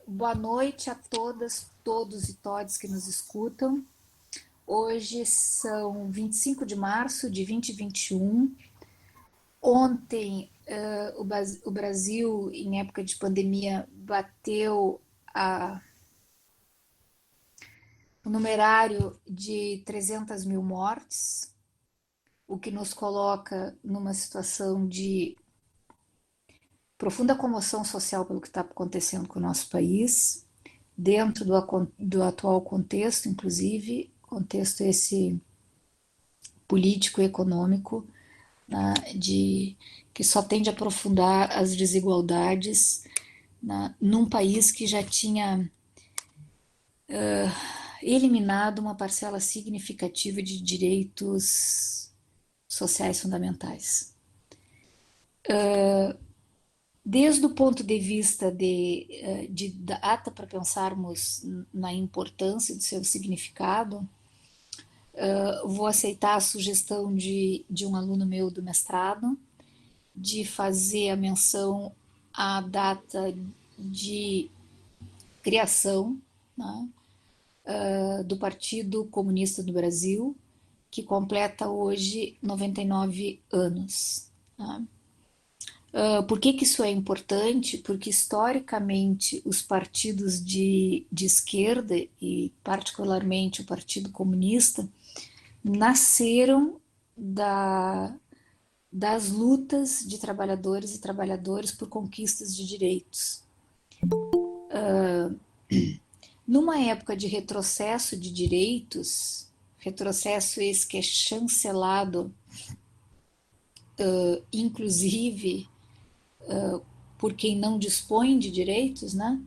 Boa noite a todas, todos e todes que nos escutam. Hoje são 25 de março de 2021. Ontem, o Brasil, em época de pandemia, bateu o numerário de 300 mil mortes, o que nos coloca numa situação de profunda comoção social pelo que está acontecendo com o nosso país, dentro do atual contexto, inclusive, contexto esse político e econômico, né, que só tende a aprofundar as desigualdades, né, num país que já tinha eliminado uma parcela significativa de direitos sociais fundamentais. Desde o ponto de vista de data para pensarmos na importância do seu significado, vou aceitar a sugestão de um aluno meu do mestrado de fazer a menção à data de criação, né, do Partido Comunista do Brasil, que completa hoje 99 anos. Né? Por que isso é importante? Porque historicamente os partidos de esquerda, e particularmente o Partido Comunista, nasceram das lutas de trabalhadores e trabalhadoras por conquistas de direitos. Numa época de retrocesso de direitos, retrocesso esse que é chancelado, inclusive por quem não dispõe de direitos, né?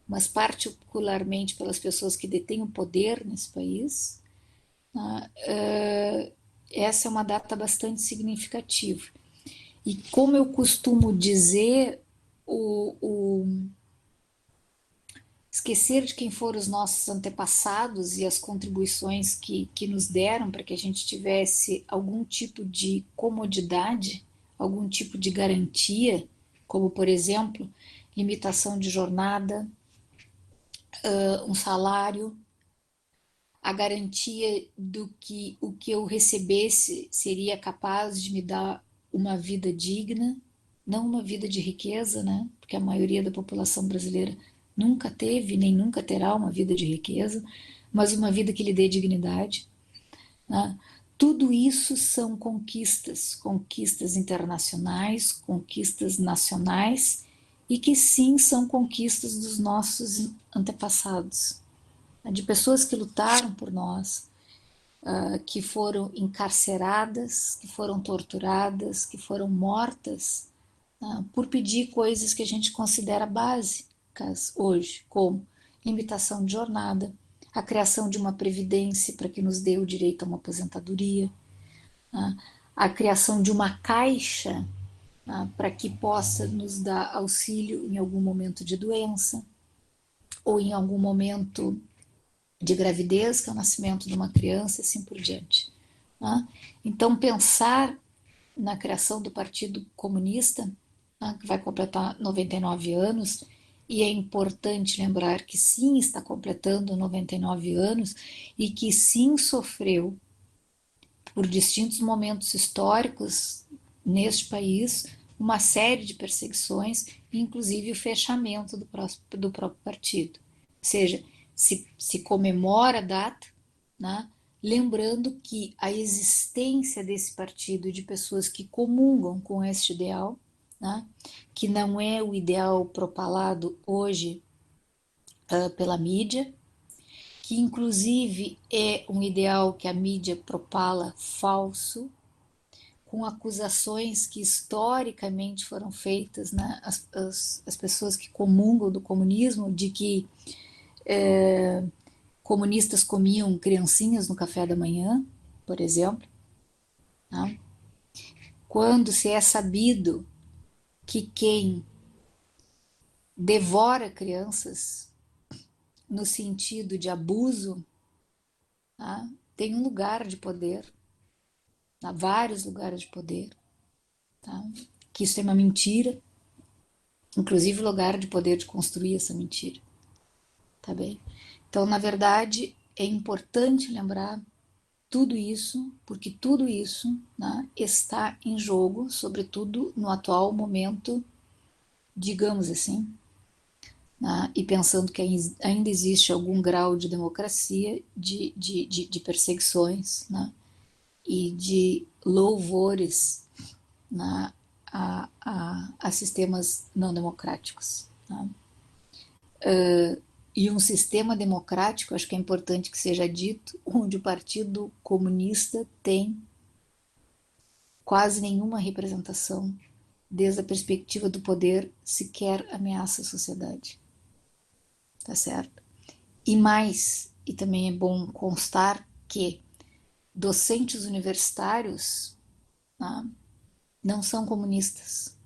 Mas particularmente pelas pessoas que detêm o poder nesse país, né? Essa é uma data bastante significativa. E como eu costumo dizer, o esquecer de quem foram os nossos antepassados e as contribuições que nos deram para que a gente tivesse algum tipo de comodidade, algum tipo de garantia, como, por exemplo, limitação de jornada, um salário, a garantia do que o que eu recebesse seria capaz de me dar uma vida digna, não uma vida de riqueza, né? Porque a maioria da população brasileira nunca teve nem nunca terá uma vida de riqueza, mas uma vida que lhe dê dignidade, né? Tudo isso são conquistas, conquistas internacionais, conquistas nacionais e que sim são conquistas dos nossos antepassados, né? De pessoas que lutaram por nós, que foram encarceradas, que foram torturadas, que foram mortas, por pedir coisas que a gente considera básicas hoje, como limitação de jornada, a criação de uma previdência para que nos dê o direito a uma aposentadoria, né? A criação de uma caixa, né, para que possa nos dar auxílio em algum momento de doença ou em algum momento de gravidez, que é o nascimento de uma criança, e assim por diante. Né? Então, pensar na criação do Partido Comunista, né, que vai completar 99 anos, e é importante lembrar que sim, está completando 99 anos e que sim sofreu por distintos momentos históricos neste país uma série de perseguições, inclusive o fechamento do próprio partido. Ou seja, se comemora a data, né, lembrando que a existência desse partido e de pessoas que comungam com este ideal, né, que não é o ideal propalado hoje pela mídia, que inclusive é um ideal que a mídia propala falso, com acusações que historicamente foram feitas, né, as pessoas que comungam do comunismo, de que comunistas comiam criancinhas no café da manhã, por exemplo, né? Quando se é sabido que quem devora crianças no sentido de abuso, né, tem um lugar de poder, há vários lugares de poder, tá? Que isso é uma mentira, inclusive lugar de poder de construir essa mentira, tá bem? Então, na verdade, é importante lembrar tudo isso, porque tudo isso, né, está em jogo, sobretudo no atual momento, digamos assim, né, e pensando que ainda existe algum grau de democracia, de perseguições, né, e de louvores, né, a sistemas não democráticos. Né. E um sistema democrático, acho que é importante que seja dito, onde o Partido Comunista tem quase nenhuma representação, desde a perspectiva do poder, sequer ameaça a sociedade. Tá certo? E mais, e também é bom constar que docentes universitários, né, não são comunistas.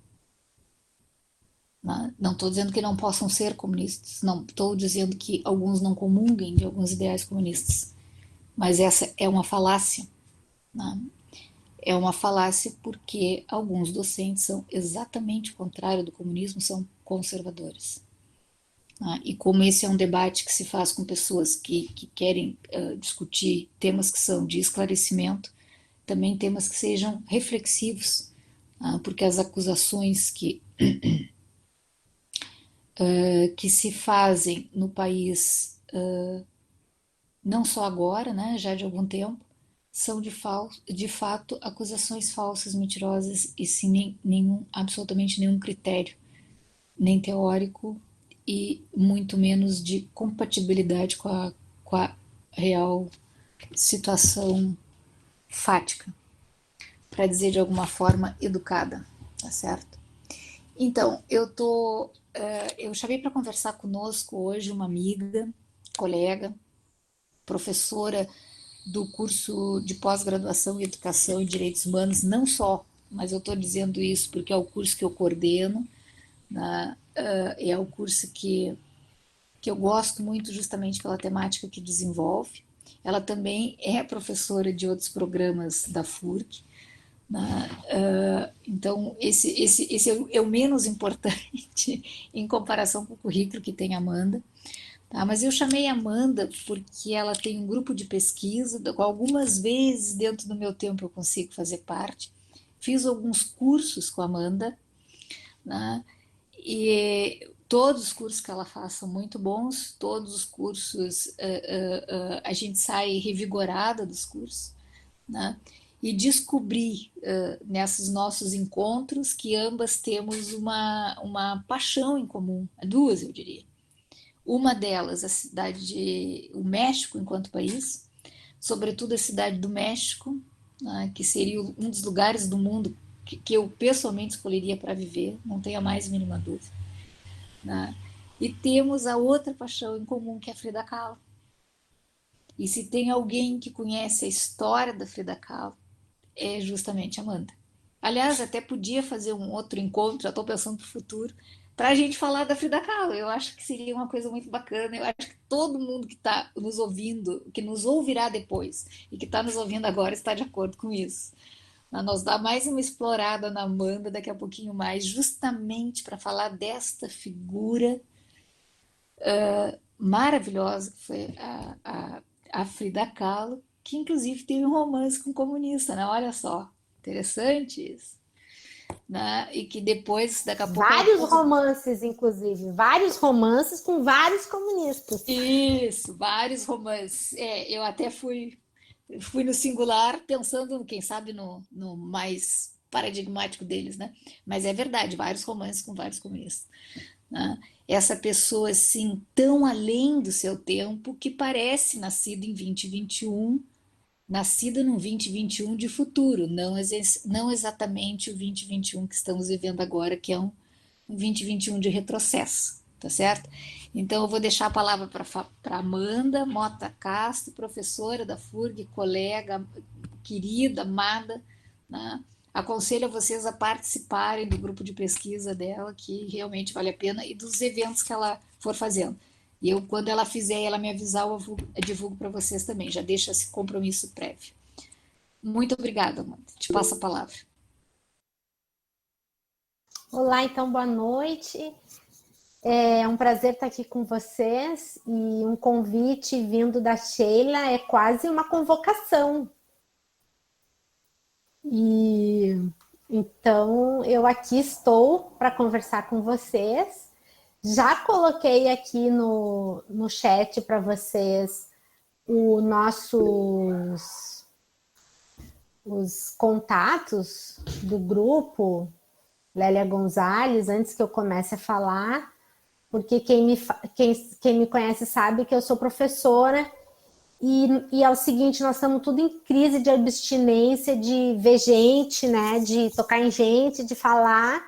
Né? Não estou dizendo que não possam ser comunistas, não estou dizendo que alguns não comunguem de alguns ideais comunistas, mas essa é uma falácia. Né? É uma falácia porque alguns docentes são exatamente o contrário do comunismo, são conservadores. Né? E como esse é um debate que se faz com pessoas que querem discutir temas que são de esclarecimento, também temas que sejam reflexivos, porque as acusações que se fazem no país, não só agora, né, já de algum tempo, são de fato acusações falsas, mentirosas e sem absolutamente nenhum critério, nem teórico e muito menos de compatibilidade com a real situação fática, para dizer de alguma forma educada, tá certo? Então, eu chamei para conversar conosco hoje uma amiga, colega, professora do curso de pós-graduação em Educação e Direitos Humanos, não só, mas eu estou dizendo isso porque é o curso que eu coordeno, né? É o curso que eu gosto muito justamente pela temática que desenvolve. Ela também é professora de outros programas da FURC, né? Então, esse é o menos importante em comparação com o currículo que tem a Amanda. Tá, mas eu chamei a Amanda porque ela tem um grupo de pesquisa, algumas vezes dentro do meu tempo eu consigo fazer parte. Fiz alguns cursos com a Amanda, né? E todos os cursos que ela faz são muito bons, todos os cursos a gente sai revigorada dos cursos, né? E descobri nesses nossos encontros que ambas temos uma paixão em comum, duas eu diria. Uma delas, a cidade de o México enquanto país, sobretudo a cidade do México, né, que seria um dos lugares do mundo que eu pessoalmente escolheria para viver, não tenho a mais mínima dúvida. Né? E temos a outra paixão em comum, que é a Frida Kahlo. E se tem alguém que conhece a história da Frida Kahlo, é justamente a Amanda. Aliás, até podia fazer um outro encontro, já estou pensando para o futuro, para a gente falar da Frida Kahlo. Eu acho que seria uma coisa muito bacana. Eu acho que todo mundo que está nos ouvindo, que nos ouvirá depois e que está nos ouvindo agora, está de acordo com isso. Nós dá mais uma explorada na Amanda daqui a pouquinho mais, justamente para falar desta figura maravilhosa que foi a Frida Kahlo, que inclusive teve um romance com um comunista, né? Olha só, interessante isso. Né? E que depois, daqui a pouco, ela Vários pôs. romances, inclusive. Vários romances com vários comunistas. Isso, vários romances. Eu até fui no singular, pensando, quem sabe, no mais paradigmático deles, né? Mas é verdade, vários romances com vários comunistas. Né? Essa pessoa, assim, tão além do seu tempo, que parece nascida em 2021, nascida num 2021 de futuro, não exatamente o 2021 que estamos vivendo agora, que é um 2021 de retrocesso, tá certo? Então eu vou deixar a palavra para Amanda Mota Castro, professora da FURG, colega querida, amada, né? Aconselho a vocês a participarem do grupo de pesquisa dela, que realmente vale a pena, e dos eventos que ela for fazendo. E eu, quando ela fizer, ela me avisar, eu divulgo para vocês também. Já deixa esse compromisso prévio. Muito obrigada, Amanda. Te passo a palavra. Olá, então, boa noite. É um prazer estar aqui com vocês e um convite vindo da Sheila é quase uma convocação. E então eu aqui estou para conversar com vocês. Já coloquei aqui no chat para vocês os contatos do grupo Lélia Gonzalez, antes que eu comece a falar, porque quem me conhece sabe que eu sou professora e é o seguinte, nós estamos tudo em crise de abstinência, de ver gente, né, de tocar em gente, de falar.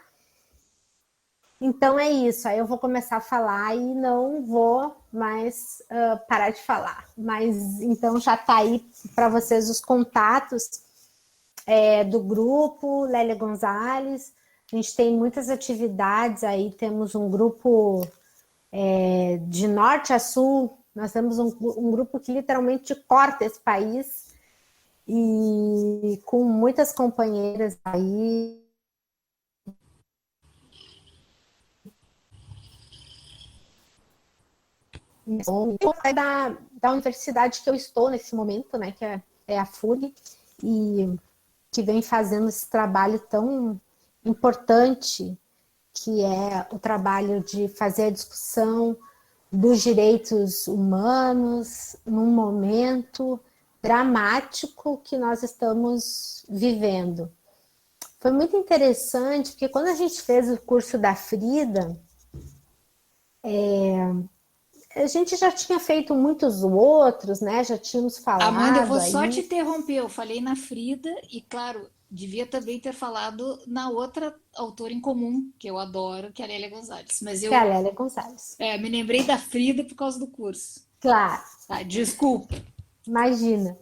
Então é isso, aí eu vou começar a falar e não vou mais parar de falar. Mas então já está aí para vocês os contatos do grupo Lélia Gonzalez. A gente tem muitas atividades aí, temos um grupo de norte a sul, nós temos um grupo que literalmente corta esse país e com muitas companheiras aí. Então, é da universidade que eu estou nesse momento, né, que é a FURG, e que vem fazendo esse trabalho tão importante, que é o trabalho de fazer a discussão dos direitos humanos num momento dramático que nós estamos vivendo. Foi muito interessante, porque quando a gente fez o curso da Frida, a gente já tinha feito muitos outros, né? Já tínhamos Amanda, eu falado vou só te aí, interromper. Eu falei na Frida e, claro, devia também ter falado na outra autora em comum, que eu adoro, que é a Lélia Gonzalez. Mas que é a eu Lélia Gonçalves. me lembrei da Frida por causa do curso. Claro, Tá, desculpa. imagina.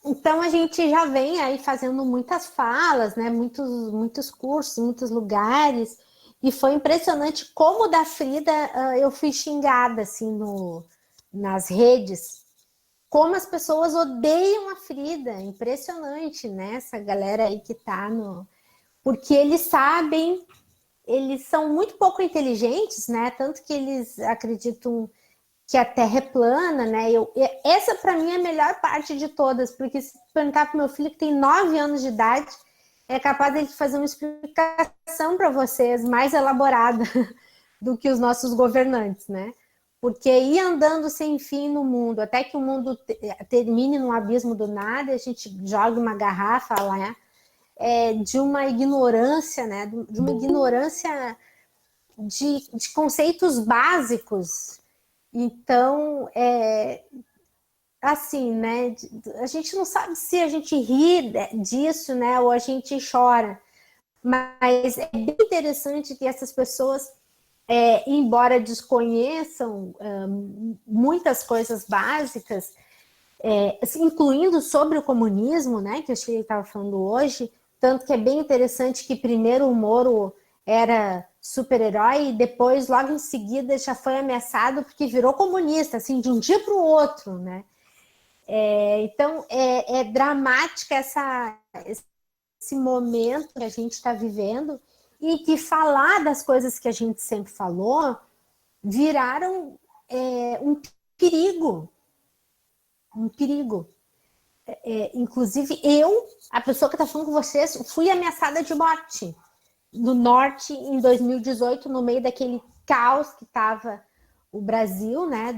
Então a gente já vem aí fazendo muitas falas, né? Muitos cursos, muitos lugares. E foi impressionante como da Frida eu fui xingada assim nas redes. Como as pessoas odeiam a Frida. Impressionante, né? Essa galera aí que tá no. Porque eles sabem, eles são muito pouco inteligentes, né? Tanto que eles acreditam que a Terra é plana, né? Essa para mim é a melhor parte de todas, porque se perguntar para meu filho que tem 9 anos de idade, é capaz de fazer uma explicação para vocês mais elaborada do que os nossos governantes, né? Porque ir andando sem fim no mundo, até que o mundo termine num abismo do nada, a gente joga uma garrafa lá, de uma ignorância, né? De uma ignorância de conceitos básicos. Então, assim, né? A gente não sabe se a gente ri disso, né? Ou a gente chora. Mas é bem interessante que essas pessoas, embora desconheçam muitas coisas básicas, assim, incluindo sobre o comunismo, né? Que a Sheila estava falando hoje, tanto que é bem interessante que primeiro o Moro era super-herói e depois, logo em seguida, já foi ameaçado porque virou comunista, assim, de um dia para o outro, né? Então, é dramática esse momento que a gente está vivendo e que falar das coisas que a gente sempre falou viraram um perigo, um perigo. Inclusive, eu, a pessoa que está falando com vocês, fui ameaçada de morte no norte em 2018, no meio daquele caos que estava o Brasil, né,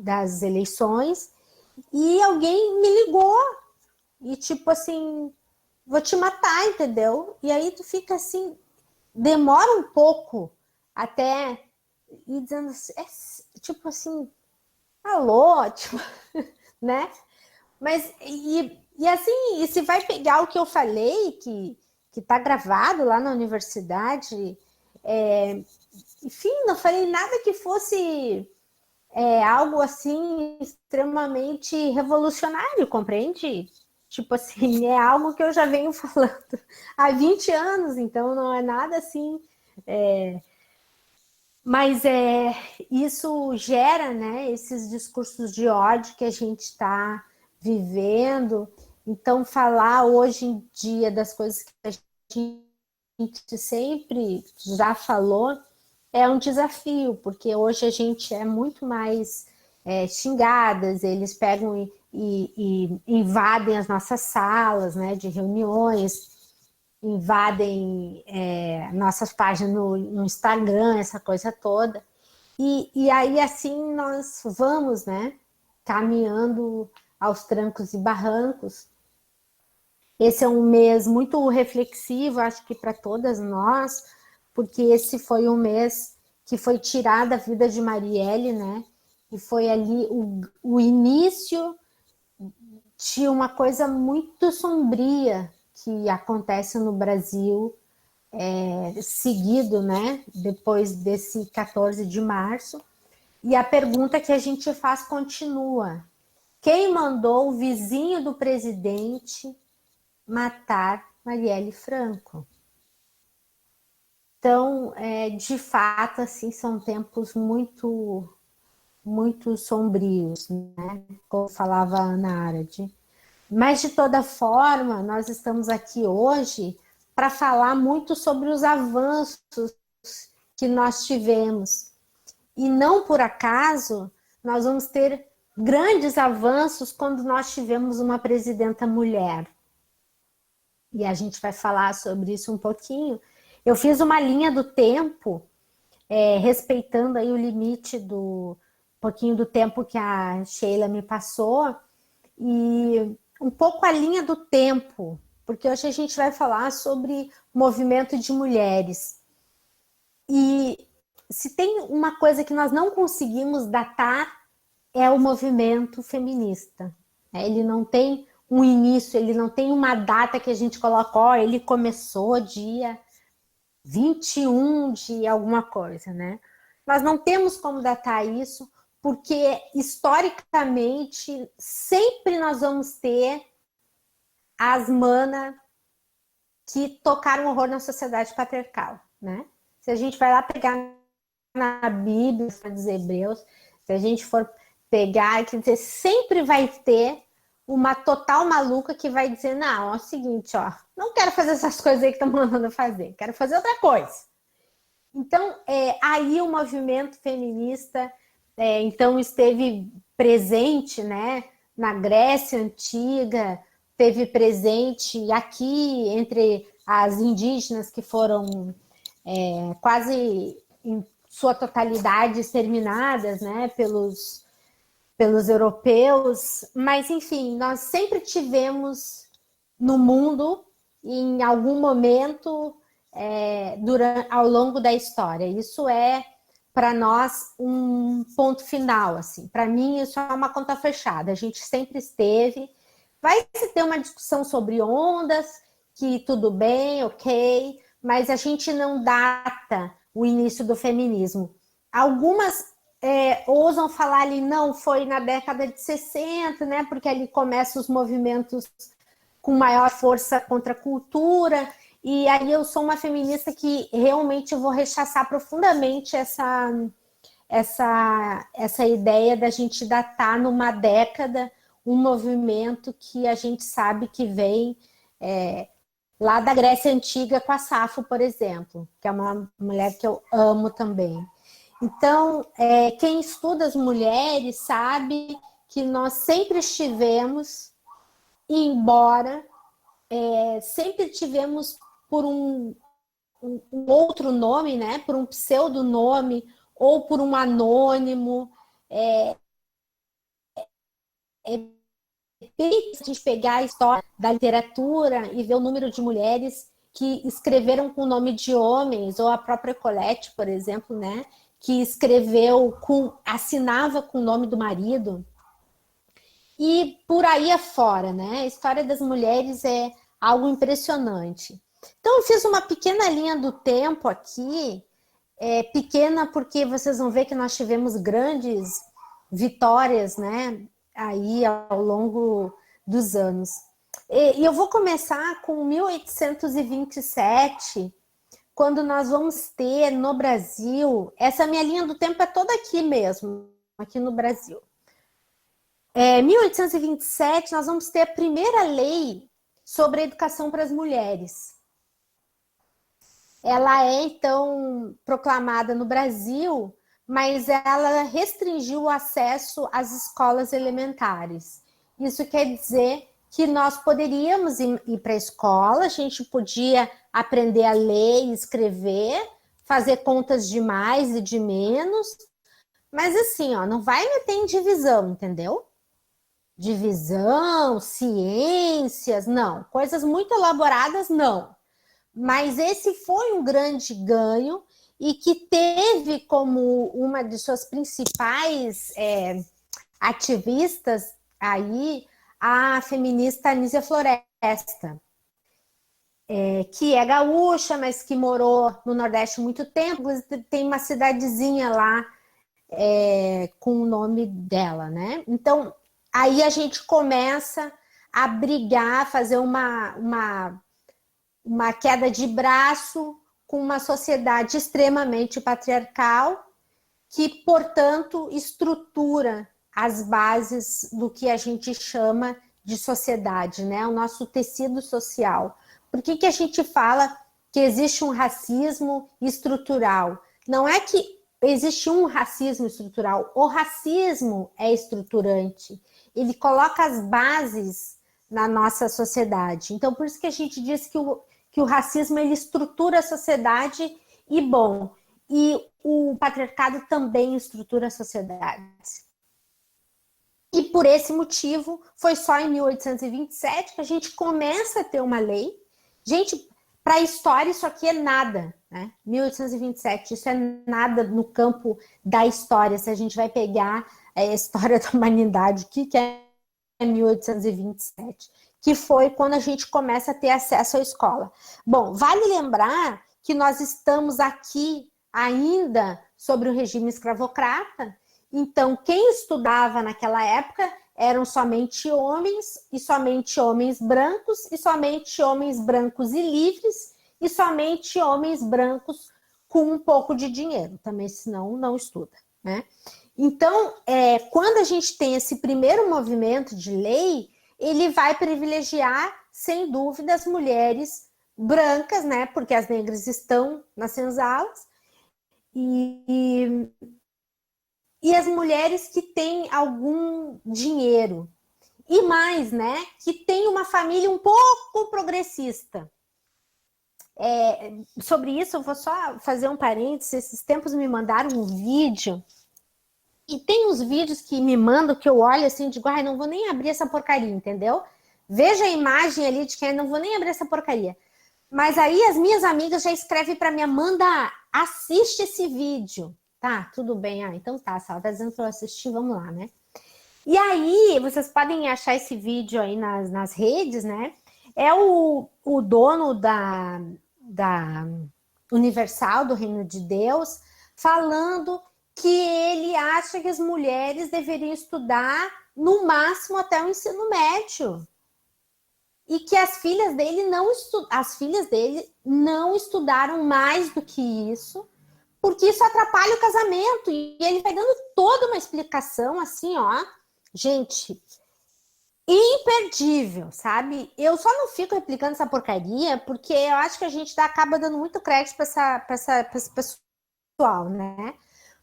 das eleições, e alguém me ligou e tipo assim, vou te matar, entendeu? E aí tu fica assim, demora um pouco até ir dizendo assim, tipo assim, alô, tipo, né? Mas e assim, e se vai pegar o que eu falei, que tá gravado lá na universidade, enfim, não falei nada que fosse algo assim extremamente revolucionário, compreende? Tipo assim, é algo que eu já venho falando há 20 anos, então não é nada assim. Mas isso gera, né, esses discursos de ódio que a gente está vivendo. Então, falar hoje em dia das coisas que a gente sempre já falou, é um desafio, porque hoje a gente é muito mais xingadas, eles pegam e invadem as nossas salas, né, de reuniões, invadem nossas páginas no Instagram, essa coisa toda. E aí, assim, nós vamos, né, caminhando aos trancos e barrancos. Esse é um mês muito reflexivo, acho que para todas nós, porque esse foi um mês que foi tirada a vida de Marielle, né? E foi ali o início de uma coisa muito sombria que acontece no Brasil, seguido, né? Depois desse 14 de março. E a pergunta que a gente faz continua: quem mandou o vizinho do presidente matar Marielle Franco? Então, de fato, assim, são tempos muito, muito sombrios, né? Como falava a Ana Arad. Mas, de toda forma, nós estamos aqui hoje para falar muito sobre os avanços que nós tivemos. E não por acaso, nós vamos ter grandes avanços quando nós tivemos uma presidenta mulher. E a gente vai falar sobre isso um pouquinho. Eu fiz uma linha do tempo, respeitando aí o limite do pouquinho do tempo que a Sheila me passou, e um pouco a linha do tempo, porque hoje a gente vai falar sobre movimento de mulheres. E se tem uma coisa que nós não conseguimos datar, é o movimento feminista. Ele não tem um início, ele não tem uma data que a gente coloca, ó, ele começou dia 21 de alguma coisa, né? Nós não temos como datar isso, porque historicamente sempre nós vamos ter as manas que tocaram horror na sociedade patriarcal, né? Se a gente vai lá pegar na Bíblia, dos Hebreus, se a gente for pegar, quer dizer, sempre vai ter uma total maluca que vai dizer, não, é o seguinte, ó, não quero fazer essas coisas aí que estão mandando fazer, quero fazer outra coisa. Então, aí o movimento feminista, então, esteve presente, né, na Grécia Antiga, esteve presente aqui entre as indígenas que foram quase em sua totalidade exterminadas, né, pelos europeus, mas enfim, nós sempre tivemos no mundo, em algum momento, ao longo da história. Isso é, para nós, um ponto final. Assim. Para mim, isso é uma conta fechada. A gente sempre esteve. Vai se ter uma discussão sobre ondas, que tudo bem, ok, mas a gente não data o início do feminismo. Algumas ousam falar ali, não, foi na década de 60, né? Porque ali começam os movimentos com maior força contra a cultura, e aí eu sou uma feminista que realmente vou rechaçar profundamente essa ideia da gente datar numa década um movimento que a gente sabe que vem lá da Grécia Antiga com a Safo, por exemplo, que é uma mulher que eu amo também. Então, quem estuda as mulheres sabe que nós sempre estivemos, embora sempre tivemos por um outro nome, né? Por um pseudonome ou por um anônimo. Se a gente pegar a história da literatura e ver o número de mulheres que escreveram com o nome de homens, ou a própria Colette, por exemplo, né? Que assinava com o nome do marido. E por aí afora, né? A história das mulheres é algo impressionante. Então, eu fiz uma pequena linha do tempo aqui, pequena porque vocês vão ver que nós tivemos grandes vitórias, né? Aí ao longo dos anos. E eu vou começar com 1827, quando nós vamos ter no Brasil, essa minha linha do tempo é toda aqui mesmo, aqui no Brasil. 1827, nós vamos ter a primeira lei sobre a educação para as mulheres. ela é, então, proclamada no Brasil, mas ela restringiu o acesso às escolas elementares. Isso quer dizer que nós poderíamos ir para a escola, a gente podia aprender a ler e escrever, fazer contas de mais e de menos, mas assim, ó, não vai meter em divisão, entendeu? Divisão, ciências, não. Coisas muito elaboradas, não. Mas esse foi um grande ganho e que teve como uma de suas principais ativistas aí a feminista Anísia Floresta, que é gaúcha, mas que morou no Nordeste muito tempo. Tem uma cidadezinha lá com o nome dela, né? Então, aí a gente começa a brigar, fazer uma queda de braço com uma sociedade extremamente patriarcal, que, portanto, estrutura as bases do que a gente chama de sociedade, né? O nosso tecido social. Por que a gente fala que existe um racismo estrutural? Não é que existe um racismo estrutural, o racismo é estruturante. Ele coloca as bases na nossa sociedade. Então, por isso que a gente diz que o racismo ele estrutura a sociedade e, bom, e o patriarcado também estrutura a sociedade. E por esse motivo, foi só em 1827 que a gente começa a ter uma lei. Gente, para a história isso aqui é nada, né? 1827, isso é nada no campo da história. Se a gente vai pegar a história da humanidade, o que é 1827? Que foi quando a gente começa a ter acesso à escola. Bom, vale lembrar que nós estamos aqui ainda sobre o regime escravocrata, então quem estudava naquela época eram somente homens, e somente homens brancos, e somente homens brancos e livres, e somente homens brancos com um pouco de dinheiro, também senão não estuda, né? Então, quando a gente tem esse primeiro movimento de lei, ele vai privilegiar, sem dúvida, as mulheres brancas, né? Porque as negras estão nas senzalas, e as mulheres que têm algum dinheiro. E mais, né? Que tem uma família um pouco progressista. Sobre isso, eu vou só fazer um parênteses. Esses tempos me mandaram um vídeo. E tem uns vídeos que me mandam que eu olho assim, digo, ai, não vou nem abrir essa porcaria, entendeu? Veja a imagem ali de quem não vou nem abrir essa porcaria. Mas aí as minhas amigas já escrevem para mim, Amanda, assiste esse vídeo. Tá, tudo bem. Então tá, se ela tá dizendo para eu assistir, vamos lá, né? E aí, vocês podem achar esse vídeo aí nas redes, né? É o dono da Universal, do Reino de Deus, falando que ele acha que as mulheres deveriam estudar no máximo até o ensino médio. E que as filhas dele não estudaram mais do que isso, porque isso atrapalha o casamento. E ele vai dando toda uma explicação assim, ó. Gente, imperdível, sabe? Eu só não fico replicando essa porcaria porque eu acho que a gente acaba dando muito crédito para esse pessoal, né?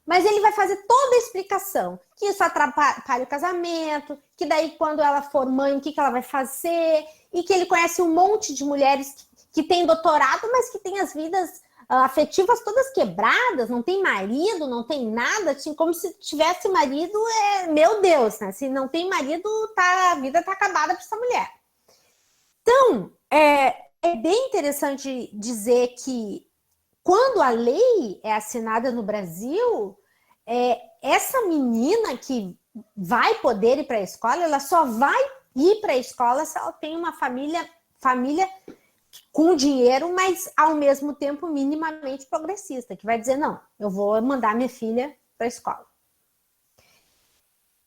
Mas ele vai fazer toda a explicação, que isso atrapalha o casamento, que daí quando ela for mãe, o que ela vai fazer, e que ele conhece um monte de mulheres que têm doutorado, mas que têm as vidas afetivas todas quebradas, não tem marido, não tem nada, assim, como se tivesse marido, meu Deus, né? Se não tem marido, a vida tá acabada para essa mulher. Então, é bem interessante dizer que quando a lei é assinada no Brasil, essa menina que vai poder ir para a escola, ela só vai ir para a escola se ela tem uma família com dinheiro, mas ao mesmo tempo minimamente progressista, que vai dizer, não, eu vou mandar minha filha para a escola.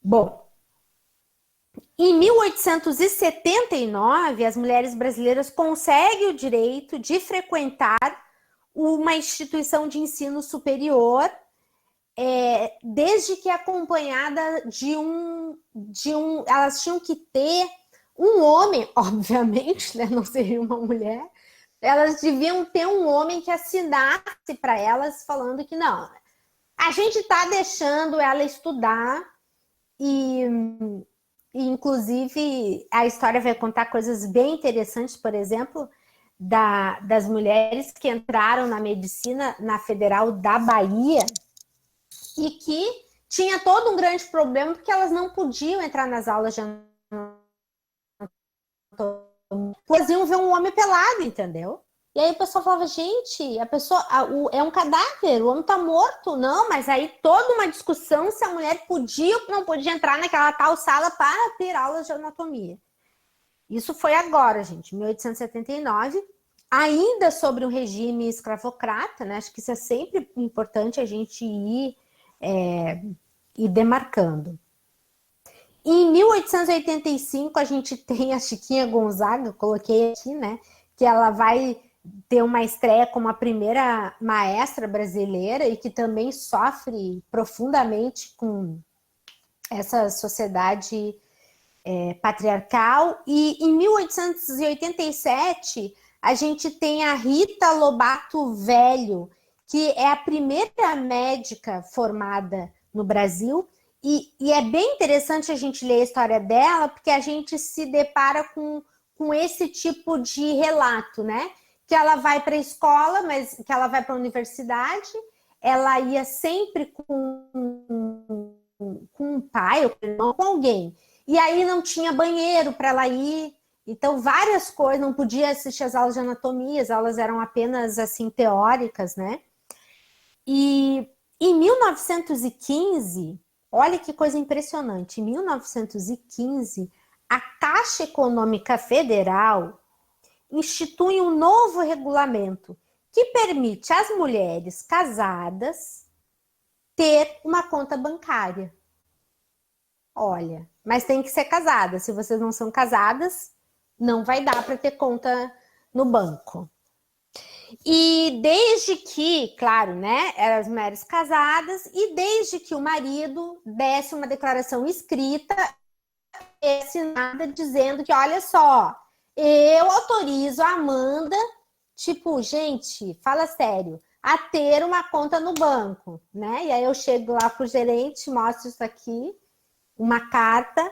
Bom, em 1879, as mulheres brasileiras conseguem o direito de frequentar uma instituição de ensino superior, desde que acompanhada de um. Elas tinham que ter um homem, obviamente, né? Não seria uma mulher, Elas deviam ter um homem que assinasse para elas falando que não, a gente está deixando ela estudar e, inclusive, a história vai contar coisas bem interessantes, por exemplo, das mulheres que entraram na medicina na Federal da Bahia e que tinha todo um grande problema porque elas não podiam entrar nas aulas de anatomia. Elas iam ver um homem pelado, entendeu? E aí o pessoal falava, gente, a pessoa é um cadáver, o homem tá morto. Não, mas aí toda uma discussão se a mulher podia ou não podia entrar naquela tal sala para ter aulas de anatomia. Isso foi agora, gente, 1879, ainda sobre o regime escravocrata, né? Acho que isso é sempre importante a gente ir demarcando. Em 1885, a gente tem a Chiquinha Gonzaga, eu coloquei aqui, né? Que ela vai ter uma estreia como a primeira maestra brasileira e que também sofre profundamente com essa sociedade patriarcal. E em 1887, a gente tem a Rita Lobato Velho, que é a primeira médica formada no Brasil. E é bem interessante a gente ler a história dela, porque a gente se depara com esse tipo de relato, né? Que ela vai para a escola, mas que ela vai para a universidade, ela ia sempre com um pai ou com alguém. E aí não tinha banheiro para ela ir. Então, várias coisas, não podia assistir as aulas de anatomia, as aulas eram apenas assim teóricas, né? E em 1915, olha que coisa impressionante, em 1915, a Caixa Econômica Federal institui um novo regulamento que permite às mulheres casadas ter uma conta bancária. Olha, mas tem que ser casada. Se vocês não são casadas, não vai dar para ter conta no banco. E desde que, claro, né, eram as mulheres casadas, e desde que o marido desse uma declaração escrita e assinada dizendo que, olha só, eu autorizo a Amanda, tipo, gente, fala sério, a ter uma conta no banco, né? E aí eu chego lá pro gerente, mostro isso aqui, uma carta,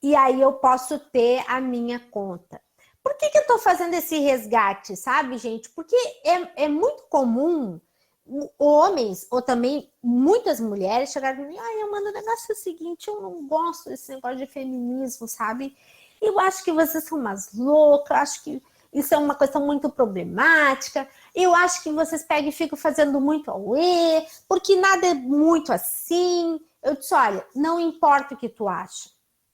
e aí eu posso ter a minha conta. Por que eu estou fazendo esse resgate, sabe, gente? Porque é muito comum homens, ou também muitas mulheres, chegarem e ai, Amanda, o negócio é o seguinte, eu não gosto desse negócio de feminismo, sabe? Eu acho que vocês são umas loucas, eu acho que isso é uma questão muito problemática, eu acho que vocês pegam e ficam fazendo muito auê, porque nada é muito assim. Eu disse, olha, não importa o que tu acha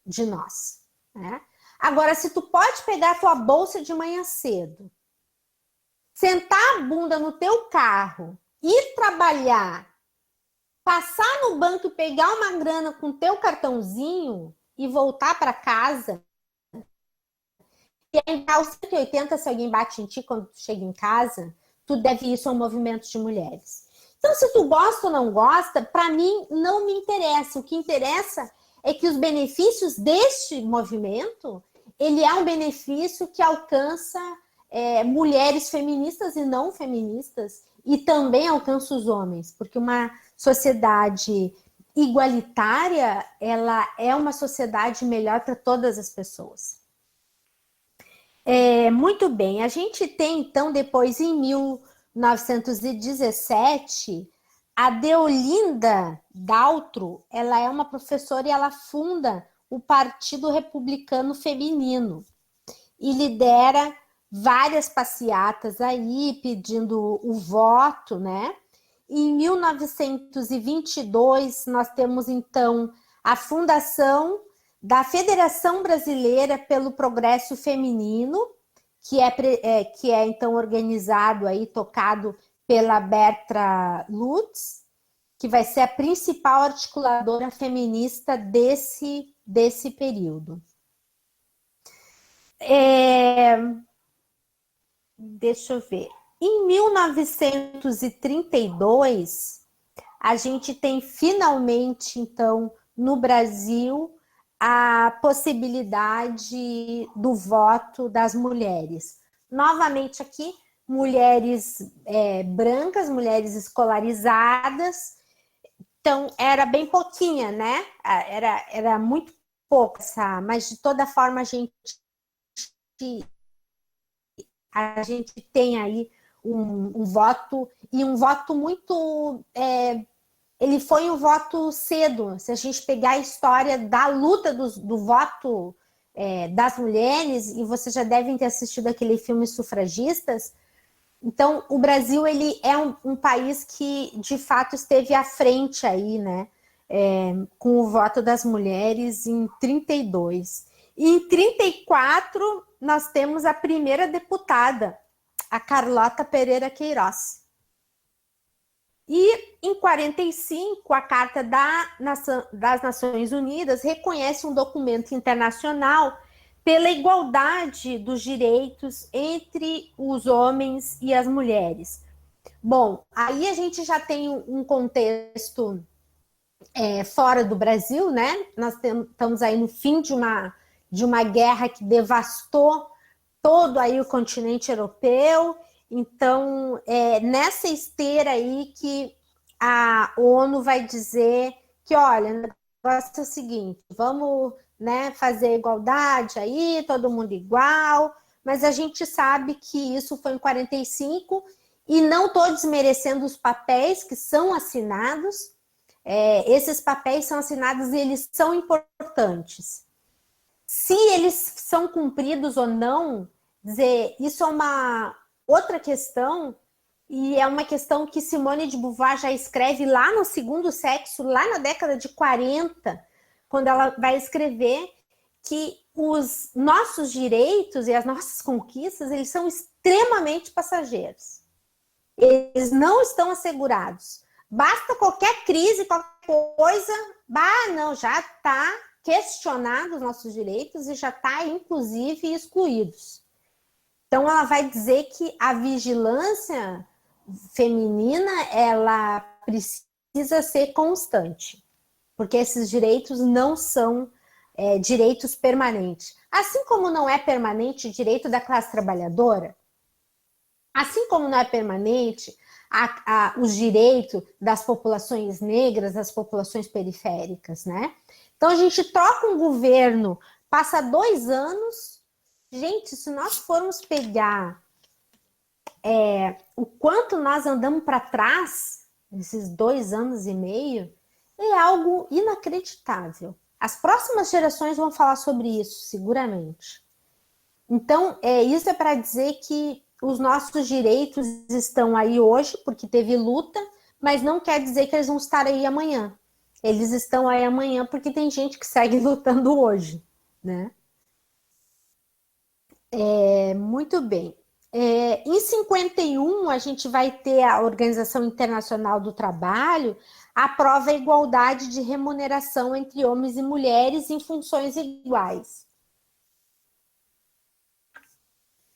de nós, né? Agora, se tu pode pegar a tua bolsa de manhã cedo, sentar a bunda no teu carro, ir trabalhar, passar no banco e pegar uma grana com teu cartãozinho e voltar para casa, e entrar os 180 se alguém bate em ti quando tu chega em casa, tu deve isso ao movimento de mulheres. Então, se tu gosta ou não gosta, para mim não me interessa. O que interessa é que os benefícios deste movimento, ele é um benefício que alcança mulheres feministas e não feministas, e também alcança os homens, porque uma sociedade igualitária, ela é uma sociedade melhor para todas as pessoas. Muito bem, a gente tem então depois em 1917 a Deolinda Daltro, ela é uma professora e ela funda o Partido Republicano Feminino e lidera várias passeatas aí pedindo o voto, né? Em 1922 nós temos então a fundação da Federação Brasileira pelo Progresso Feminino, que é então organizado aí, tocado pela Berta Lutz, que vai ser a principal articuladora feminista desse período. Deixa eu ver. Em 1932, a gente tem finalmente, então, no Brasil, a possibilidade do voto das mulheres. Novamente aqui, mulheres brancas, mulheres escolarizadas. Então, era bem pouquinha, né? Era muito pouco, mas de toda forma a gente tem aí um voto, e um voto muito. Ele foi um voto cedo. Se a gente pegar a história da luta do voto das mulheres, e vocês já devem ter assistido aquele filme Sufragistas. Então, o Brasil ele é um país que, de fato, esteve à frente aí, né? Com o voto das mulheres em 32. E em 34, nós temos a primeira deputada, a Carlota Pereira Queiroz. E em 45, a Carta das Nações Unidas reconhece um documento internacional pela igualdade dos direitos entre os homens e as mulheres. Bom, aí a gente já tem um contexto fora do Brasil, né? Nós estamos aí no fim de uma guerra que devastou todo aí o continente europeu. Então, nessa esteira aí que a ONU vai dizer que, olha, o negócio é o seguinte, vamos, né, fazer igualdade aí, todo mundo igual, mas a gente sabe que isso foi em 45 e não estou desmerecendo os papéis que são assinados. Esses papéis são assinados e eles são importantes. Se eles são cumpridos ou não, dizer, isso é uma outra questão, e é uma questão que Simone de Beauvoir já escreve lá no Segundo Sexo, lá na década de 40, quando ela vai escrever que os nossos direitos e as nossas conquistas, eles são extremamente passageiros. Eles não estão assegurados. Basta qualquer crise, qualquer coisa, não, já está questionado os nossos direitos e já está, inclusive, excluídos. Então, ela vai dizer que a vigilância feminina, ela precisa ser constante, porque esses direitos não são direitos permanentes. Assim como não é permanente o direito da classe trabalhadora, assim como não é permanente os direitos das populações negras, das populações periféricas, né? Então, a gente troca um governo, passa 2 anos. Gente, se nós formos pegar o quanto nós andamos para trás, nesses 2 anos e meio, é algo inacreditável. As próximas gerações vão falar sobre isso, seguramente. Então, isso é para dizer que os nossos direitos estão aí hoje, porque teve luta, mas não quer dizer que eles vão estar aí amanhã. Eles estão aí amanhã porque tem gente que segue lutando hoje, né? Muito bem. Em 51, a gente vai ter a Organização Internacional do Trabalho, aprova a igualdade de remuneração entre homens e mulheres em funções iguais.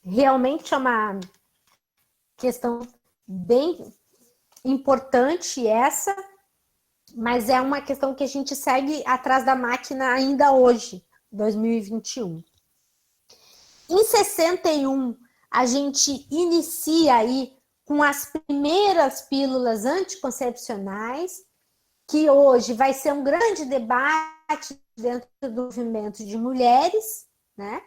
Realmente é uma questão bem importante essa, mas é uma questão que a gente segue atrás da máquina ainda hoje, 2021. Em 61, a gente inicia aí com as primeiras pílulas anticoncepcionais, que hoje vai ser um grande debate dentro do movimento de mulheres, né?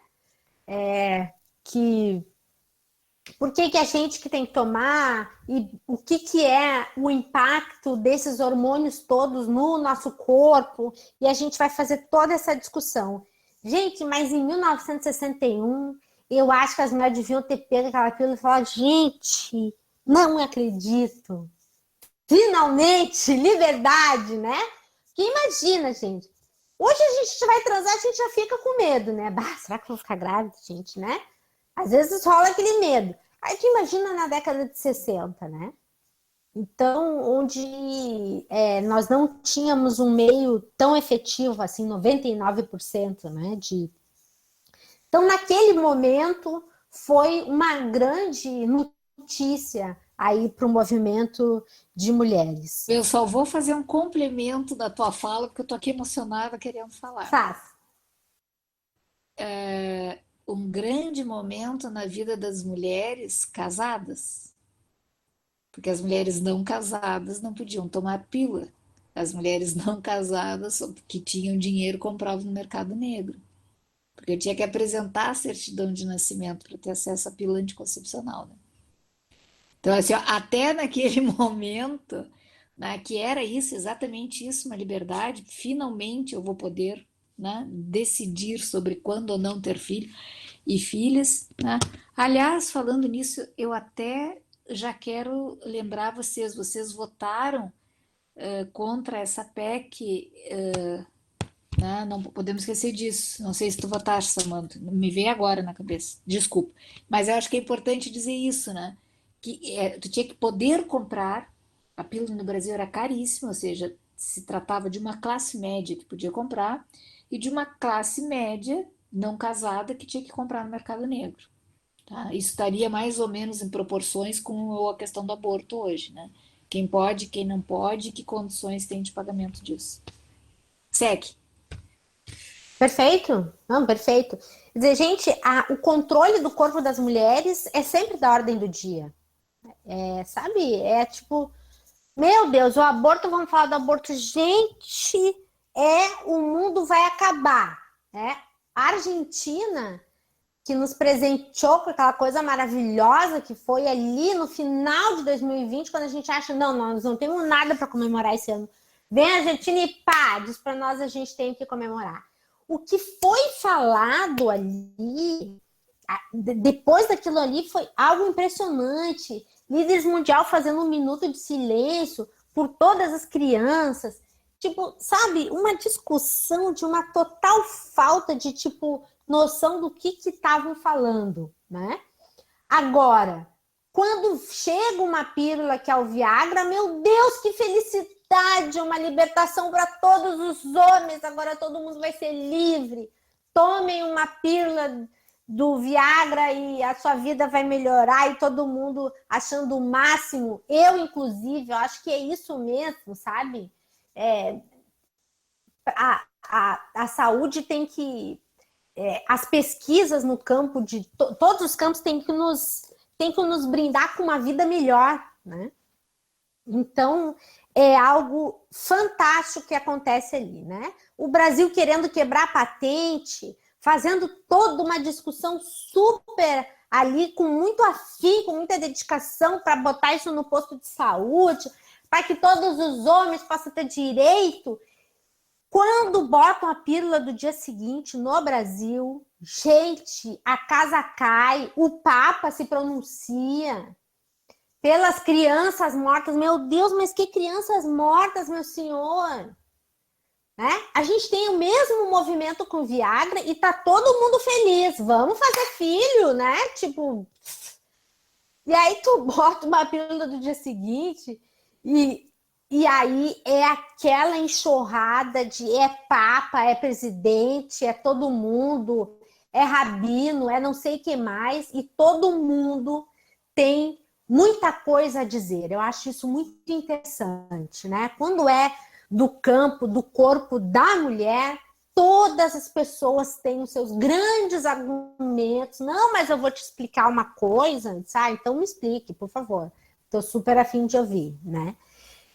Por que a gente que tem que tomar e o que é o impacto desses hormônios todos no nosso corpo, e a gente vai fazer toda essa discussão. Gente, mas em 1961, eu acho que as mulheres deviam ter pego aquela pílula e falar, gente, não acredito. Finalmente, liberdade, né? Porque imagina, gente. Hoje a gente vai transar, a gente já fica com medo, né? Será que eu vou ficar grávida, gente, né? Às vezes rola aquele medo. Aí tu imagina na década de 60, né? Então, onde nós não tínhamos um meio tão efetivo, assim, 99%, né? Então, naquele momento, foi uma grande notícia aí para o movimento de mulheres. Eu só vou fazer um complemento da tua fala, porque eu tô aqui emocionada querendo falar. Faz. um grande momento na vida das mulheres casadas, porque as mulheres não casadas não podiam tomar pílula. As mulheres não casadas que tinham dinheiro compravam no mercado negro, porque eu tinha que apresentar a certidão de nascimento para ter acesso à pílula anticoncepcional, né? Então, assim, ó, até naquele momento, né, que era isso, exatamente isso, uma liberdade, finalmente eu vou poder, né, decidir sobre quando ou não ter filho e filhas, né? Aliás, falando nisso, eu até já quero lembrar vocês, vocês votaram contra essa PEC, né? Não podemos esquecer disso. Não sei se tu votaste, Samantha, me veio agora na cabeça, desculpa. Mas eu acho que é importante dizer isso, né? Que tu tinha que poder comprar, a pílula no Brasil era caríssima, ou seja, se tratava de uma classe média que podia comprar e de uma classe média não casada que tinha que comprar no mercado negro. Tá? Isso estaria mais ou menos em proporções com a questão do aborto hoje, né? Quem pode, quem não pode, que condições tem de pagamento disso. Segue. Perfeito? Não, perfeito. Quer dizer, gente, o controle do corpo das mulheres é sempre da ordem do dia. Sabe? É tipo, meu Deus, o aborto, vamos falar do aborto. Gente, o mundo vai acabar. Né? A Argentina, que nos presenteou com aquela coisa maravilhosa que foi ali no final de 2020, quando a gente acha, não, nós não temos nada para comemorar esse ano. Vem a Argentina e pá, diz para nós a gente tem que comemorar. O que foi falado ali, depois daquilo ali, foi algo impressionante. Líderes mundial fazendo um minuto de silêncio por todas as crianças. Tipo, sabe, uma discussão de uma total falta de, tipo, noção do que estavam falando, né? Agora, quando chega uma pílula que é o Viagra, meu Deus, que felicidade, uma libertação para todos os homens, agora todo mundo vai ser livre. Tomem uma pílula do Viagra e a sua vida vai melhorar e todo mundo achando o máximo. Eu, inclusive, eu acho que é isso mesmo, sabe? A saúde tem que... as pesquisas no campo de... todos os campos têm que nos brindar com uma vida melhor, né? Então, é algo fantástico que acontece ali, né? O Brasil querendo quebrar a patente, fazendo toda uma discussão super ali, com muito afinco, com muita dedicação para botar isso no posto de saúde, para que todos os homens possam ter direito. Quando botam a pílula do dia seguinte no Brasil, gente, a casa cai, o Papa se pronuncia pelas crianças mortas. Meu Deus, mas que crianças mortas, meu senhor? Né? A gente tem o mesmo movimento com Viagra e tá todo mundo feliz. Vamos fazer filho, né? Tipo... E aí tu bota uma pílula do dia seguinte e aí é aquela enxurrada de papa, é presidente, é todo mundo, é rabino, é não sei o que mais, e todo mundo tem muita coisa a dizer. Eu acho isso muito interessante, né? Quando é do campo, do corpo da mulher, todas as pessoas têm os seus grandes argumentos. Não, mas eu vou te explicar uma coisa, sabe? Então me explique, por favor. Estou super afim de ouvir, né?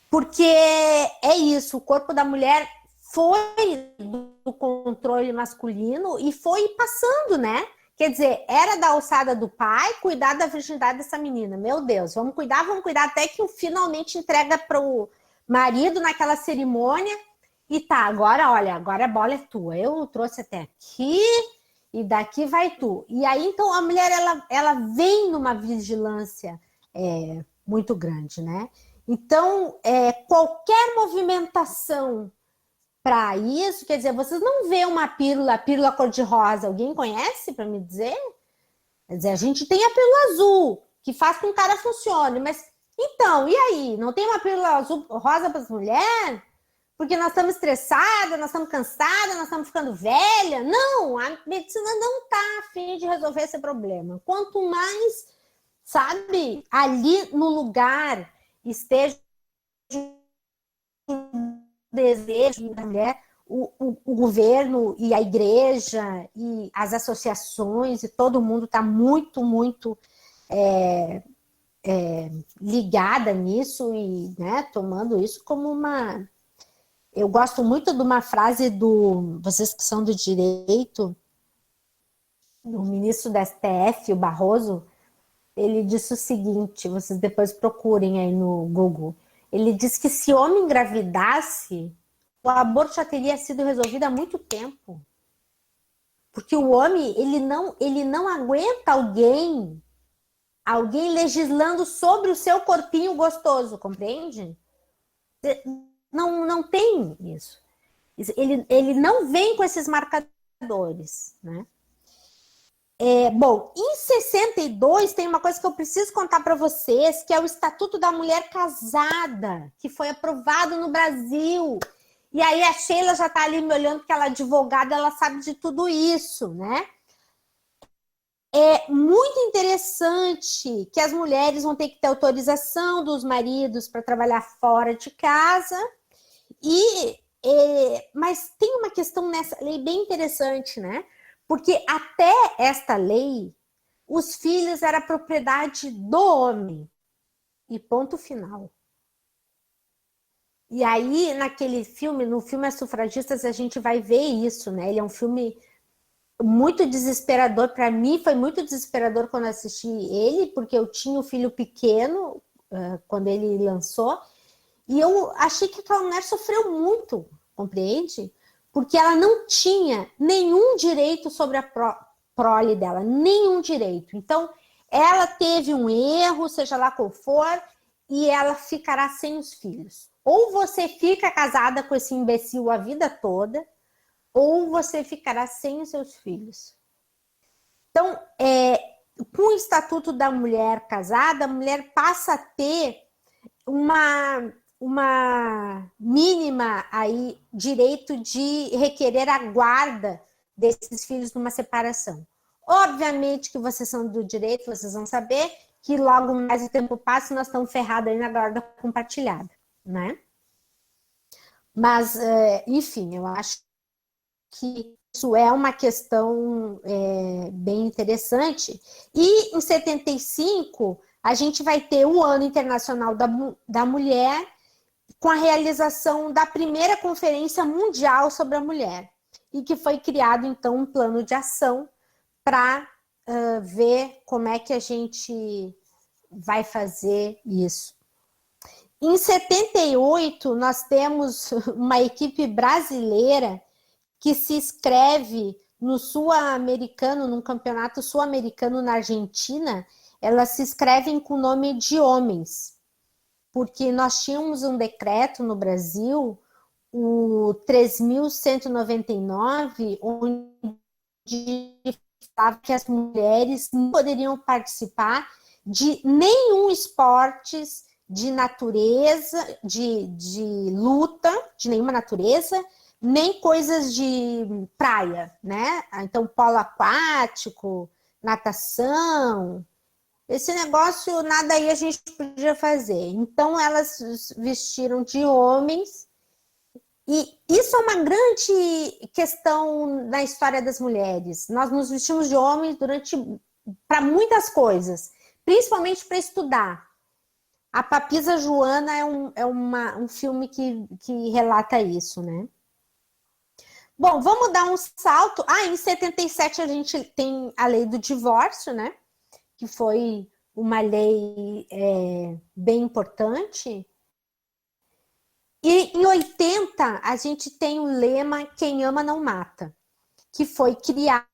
Porque é isso, o corpo da mulher foi do controle masculino e foi passando, né? Quer dizer, era da alçada do pai cuidar da virgindade dessa menina. Meu Deus, vamos cuidar até que finalmente entrega para o marido naquela cerimônia. E tá, agora, olha, agora a bola é tua. Eu trouxe até aqui e daqui vai tu. E aí, então, a mulher, ela vem numa vigilância muito grande, né? Então, qualquer movimentação para isso, quer dizer, vocês não vê uma pílula cor-de-rosa. Alguém conhece para me dizer? Quer dizer, a gente tem a pílula azul, que faz com que o cara funcione, mas então, e aí? Não tem uma pílula azul rosa para as mulheres? Porque nós estamos estressadas, nós estamos cansadas, nós estamos ficando velha? Não, a medicina não está a fim de resolver esse problema. Quanto mais, sabe, ali no lugar esteja o desejo da mulher, o governo e a igreja e as associações e todo mundo está muito, muito ligada nisso e, né, tomando isso como uma... Eu gosto muito de uma frase vocês que são do direito, do ministro da STF, o Barroso. Ele disse o seguinte, vocês depois procurem aí no Google. Ele disse que se homem engravidasse, o aborto já teria sido resolvido há muito tempo. Porque o homem, ele não aguenta alguém legislando sobre o seu corpinho gostoso, compreende? Não tem isso. Ele não vem com esses marcadores, né? Bom, em 62 tem uma coisa que eu preciso contar para vocês, que é o Estatuto da Mulher Casada, que foi aprovado no Brasil. E aí a Sheila já está ali me olhando, porque ela é advogada, ela sabe de tudo isso, né? É muito interessante que as mulheres vão ter que ter autorização dos maridos para trabalhar fora de casa. Mas tem uma questão nessa lei bem interessante, né? Porque até esta lei, os filhos eram propriedade do homem. E ponto final. E aí, naquele filme, no filme As Sufragistas, a gente vai ver isso, né? Ele é um filme muito desesperador. Para mim, foi muito desesperador quando assisti ele, porque eu tinha um filho pequeno quando ele lançou. E eu achei que aquela mulher sofreu muito, compreende? Porque ela não tinha nenhum direito sobre a prole dela, nenhum direito. Então, ela teve um erro, seja lá qual for, e ela ficará sem os filhos. Ou você fica casada com esse imbecil a vida toda, ou você ficará sem os seus filhos. Então, com o Estatuto da Mulher Casada, a mulher passa a ter uma mínima aí direito de requerer a guarda desses filhos numa separação. Obviamente que vocês são do direito, vocês vão saber que logo mais o tempo passa e nós estamos ferrados aí na guarda compartilhada, né? Mas, enfim, eu acho que isso é uma questão bem interessante. E em 75, a gente vai ter o Ano Internacional da Mulher, com a realização da primeira Conferência Mundial sobre a Mulher, e que foi criado, então, um plano de ação para ver como é que a gente vai fazer isso. Em 78, nós temos uma equipe brasileira que se inscreve no Sul-Americano, num campeonato sul-americano na Argentina. Elas se inscrevem com o nome de homens, porque nós tínhamos um decreto no Brasil, o 3.199, onde falava que as mulheres não poderiam participar de nenhum esporte de natureza, de luta, de nenhuma natureza, nem coisas de praia, né? Então, polo aquático, natação, esse negócio, nada aí a gente podia fazer. Então, elas vestiram de homens. E isso é uma grande questão na história das mulheres. Nós nos vestimos de homens para muitas coisas, principalmente para estudar. A Papisa Joana é um filme que relata isso, né? Bom, vamos dar um salto. Em 77 a gente tem a lei do divórcio, né? Que foi uma lei bem importante. E em 80 a gente tem o lema Quem ama não mata, que foi criado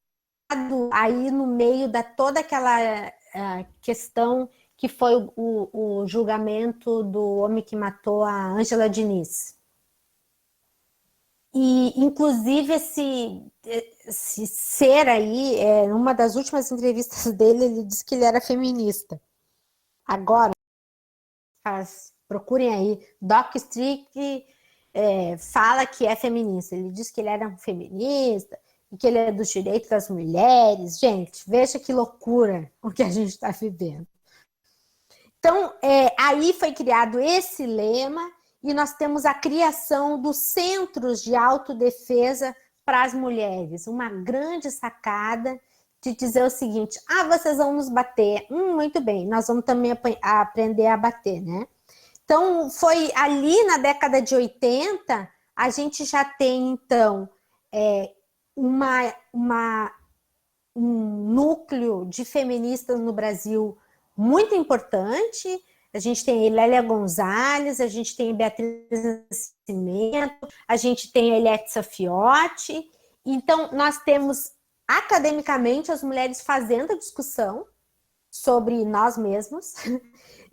aí no meio da toda aquela questão que foi o julgamento do homem que matou a Ângela Diniz. E, inclusive, esse ser aí, numa das últimas entrevistas dele, ele disse que ele era feminista. Agora, procurem aí, Doc Strick fala que é feminista. Ele disse que ele era um feminista e que ele é dos direitos das mulheres. Gente, veja que loucura o que a gente está vivendo. Então, aí foi criado esse lema e nós temos a criação dos centros de autodefesa para as mulheres. Uma grande sacada de dizer o seguinte: vocês vão nos bater. Muito bem, nós vamos também aprender a bater, né? Então, foi ali na década de 80, a gente já tem, então, um núcleo de feministas no Brasil muito importante. A gente tem Lélia Gonzalez, a gente tem Beatriz Nascimento, a gente tem a Eliette Safiotti. Então, nós temos, academicamente, as mulheres fazendo a discussão sobre nós mesmos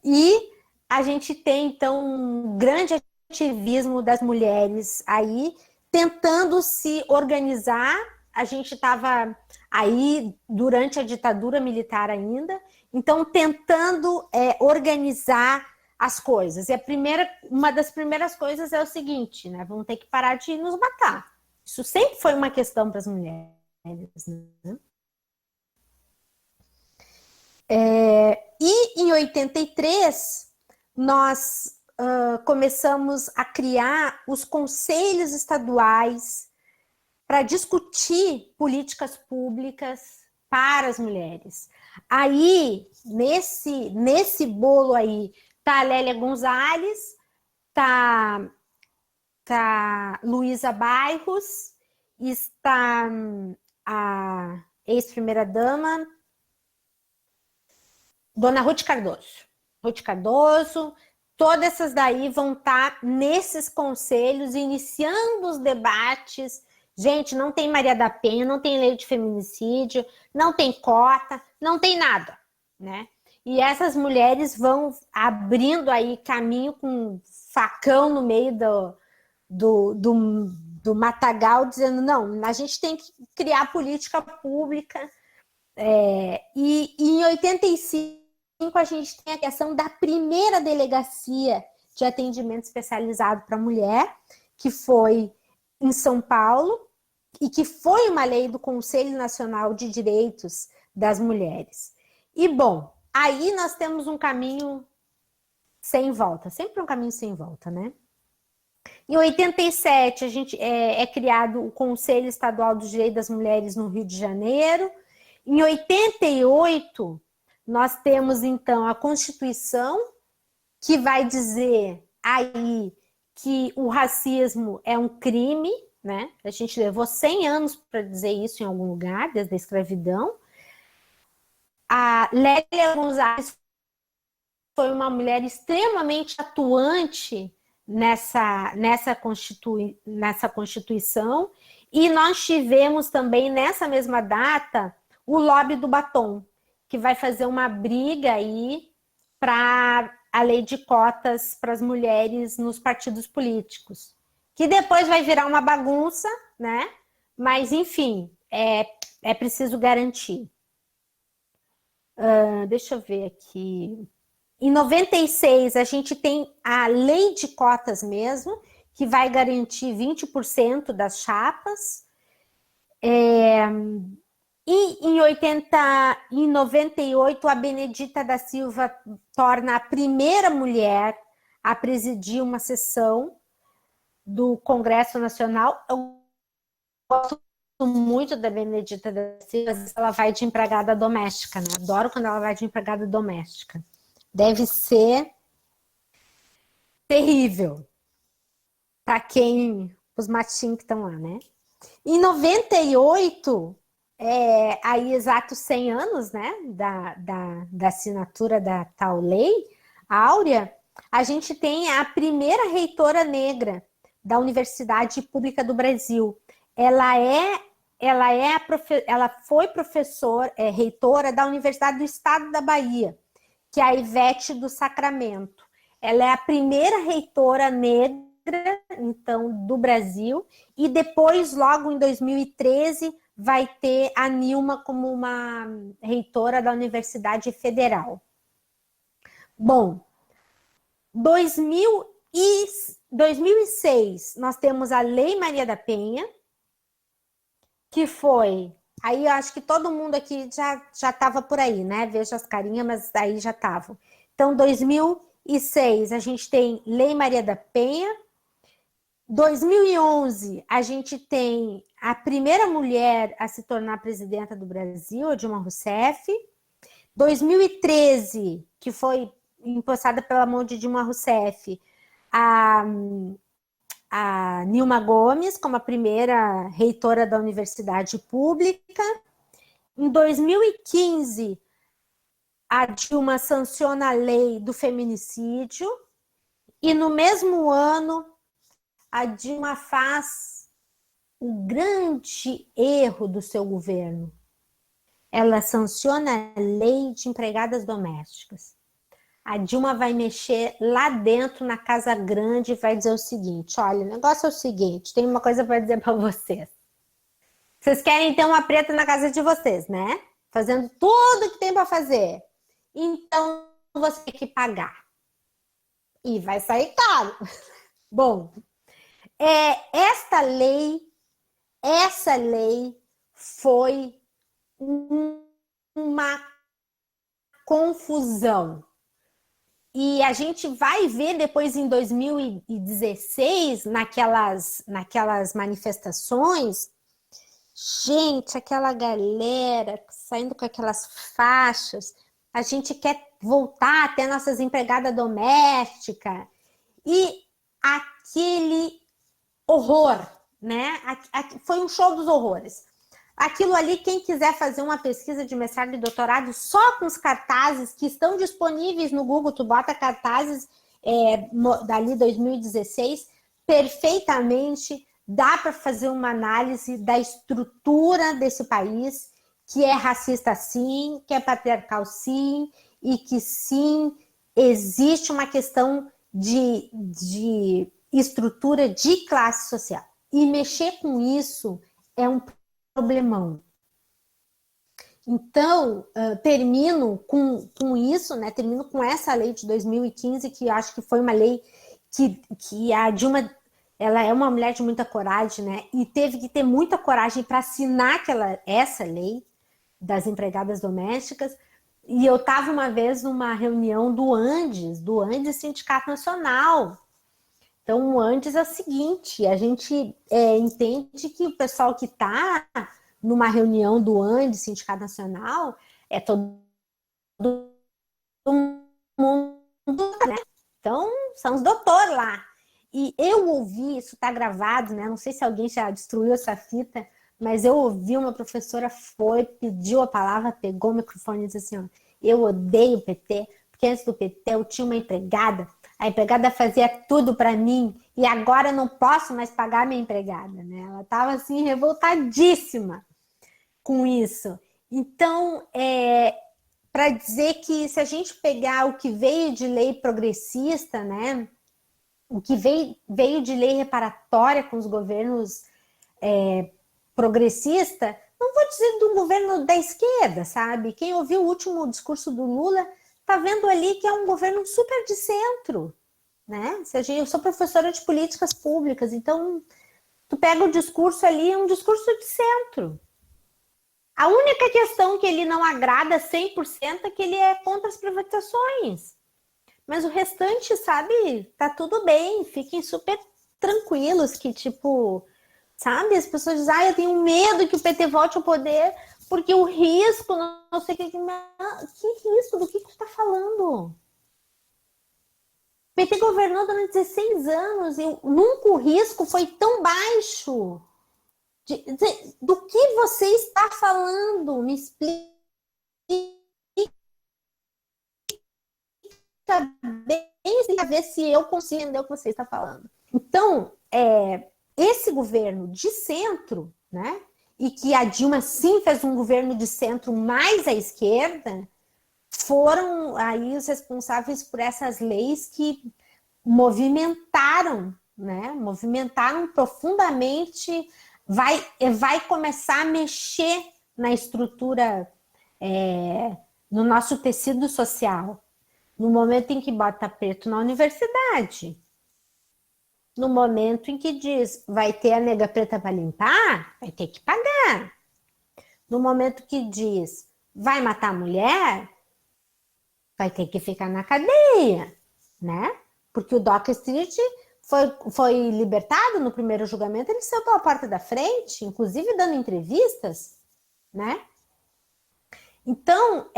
e a gente tem, então, um grande ativismo das mulheres aí, tentando se organizar. A gente estava aí durante a ditadura militar ainda, então tentando organizar as coisas. E uma das primeiras coisas é o seguinte, né? Vamos ter que parar de nos matar. Isso sempre foi uma questão para as mulheres, né? E em 83, nós começamos a criar os conselhos estaduais para discutir políticas públicas para as mulheres. Aí, nesse bolo aí, tá a Lélia Gonzalez, tá Luísa Bairros, está a ex-primeira-dama, Dona Ruth Cardoso. Ruth Cardoso, todas essas daí vão estar nesses conselhos, iniciando os debates. Gente, não tem Maria da Penha, não tem lei de feminicídio, não tem cota, não tem nada, né? E essas mulheres vão abrindo aí caminho com facão no meio do matagal, dizendo, não, a gente tem que criar política pública. E em 85, a gente tem a criação da primeira delegacia de atendimento especializado para mulher, que foi em São Paulo, e que foi uma lei do Conselho Nacional de Direitos das Mulheres. E, bom, aí nós temos um caminho sem volta, sempre um caminho sem volta, né? Em 87, a gente é criado o Conselho Estadual dos Direitos das Mulheres no Rio de Janeiro. Em 88, nós temos, então, a Constituição, que vai dizer aí que o racismo é um crime, né? A gente levou 100 anos para dizer isso em algum lugar, desde a escravidão. A Lélia Gonzalez foi uma mulher extremamente atuante nessa Constituição, e nós tivemos também, nessa mesma data, o lobby do batom, que vai fazer uma briga aí para a lei de cotas para as mulheres nos partidos políticos, que depois vai virar uma bagunça, né? Mas, enfim, é preciso garantir. Deixa eu ver aqui. Em 96, a gente tem a lei de cotas mesmo, que vai garantir 20% das chapas. E em 98, a Benedita da Silva torna a primeira mulher a presidir uma sessão do Congresso Nacional. Eu gosto muito da Benedita da Silva, ela vai de empregada doméstica, né? Adoro quando ela vai de empregada doméstica. Deve ser terrível para os matinhos que estão lá, né? Em 98, aí exatos 100 anos, né, da assinatura da tal lei áurea, a gente tem a primeira reitora negra da Universidade Pública do Brasil. Ela foi reitora da Universidade do Estado da Bahia, que é a Ivete do Sacramento. Ela é a primeira reitora negra, então, do Brasil, e depois, logo em 2013, vai ter a Nilma como uma reitora da Universidade Federal. Bom, 2006, nós temos a Lei Maria da Penha, que foi... Aí eu acho que todo mundo aqui já estava por aí, né? Vejo as carinhas, mas aí já estavam. Então, 2006, 2006, a gente tem Lei Maria da Penha. 2011, a gente tem a primeira mulher a se tornar presidenta do Brasil, a Dilma Rousseff. 2013, que foi empossada pela mão de Dilma Rousseff, a Nilma Gomes como a primeira reitora da universidade pública. Em 2015, a Dilma sanciona a lei do feminicídio. E no mesmo ano, a Dilma faz o grande erro do seu governo. Ela sanciona a lei de empregadas domésticas. A Dilma vai mexer lá dentro na Casa Grande e vai dizer o seguinte: olha, o negócio é o seguinte, tem uma coisa para dizer para vocês. Vocês querem ter uma preta na casa de vocês, né? Fazendo tudo que tem para fazer. Então, você tem que pagar. E vai sair caro. Bom, essa lei foi uma confusão. E a gente vai ver depois em 2016, naquelas manifestações, gente, aquela galera saindo com aquelas faixas, a gente quer voltar até nossas empregadas domésticas, e aquele horror, né? Foi um show dos horrores. Aquilo ali, quem quiser fazer uma pesquisa de mestrado e doutorado só com os cartazes que estão disponíveis no Google, tu bota cartazes dali 2016, perfeitamente dá para fazer uma análise da estrutura desse país, que é racista sim, que é patriarcal sim, e que sim, existe uma questão de estrutura de classe social. E mexer com isso é um problemão. Então, termino com isso, né? Termino com essa lei de 2015, que acho que foi uma lei que a Dilma, ela é uma mulher de muita coragem, né? E teve que ter muita coragem para assinar essa lei das empregadas domésticas. E eu estava uma vez numa reunião do Andes Sindicato Nacional. Então, o Andes é o seguinte, a gente entende que o pessoal que está numa reunião do Andes, Sindicato Nacional, é todo mundo, né? Então, são os doutores lá. E eu ouvi, isso está gravado, né? Não sei se alguém já destruiu essa fita, mas eu ouvi uma professora pediu a palavra, pegou o microfone e disse assim, ó, eu odeio o PT, porque antes do PT eu tinha uma empregada, a empregada fazia tudo para mim e agora eu não posso mais pagar minha empregada, né? Ela estava assim revoltadíssima com isso. Então, para dizer que se a gente pegar o que veio de lei progressista, né? O que veio de lei reparatória com os governos progressistas, não vou dizer do governo da esquerda, sabe? Quem ouviu o último discurso do Lula tá vendo ali que é um governo super de centro, né? Eu sou professora de políticas públicas, então tu pega o discurso ali, é um discurso de centro. A única questão que ele não agrada 100% é que ele é contra as privatizações. Mas o restante, sabe, tá tudo bem, fiquem super tranquilos que, tipo, sabe, as pessoas dizem, eu tenho medo que o PT volte ao poder porque o risco, não sei o que. Que risco? Do que tu tá falando? O PT governou durante 16 anos e nunca o risco foi tão baixo. Do que você está falando? Me explica bem para ver se eu consigo entender o que você está falando. Então, esse governo de centro, né? E que a Dilma sim fez um governo de centro mais à esquerda, foram aí os responsáveis por essas leis que movimentaram, né? Movimentaram profundamente, vai começar a mexer na estrutura, no nosso tecido social. No momento em que bota preto na universidade, no momento em que diz vai ter a nega preta para limpar, vai ter que pagar. No momento que diz vai matar a mulher, vai ter que ficar na cadeia. né? Porque o Doc Street foi libertado no primeiro julgamento, ele saiu pela porta da frente, inclusive dando entrevistas, né? Então,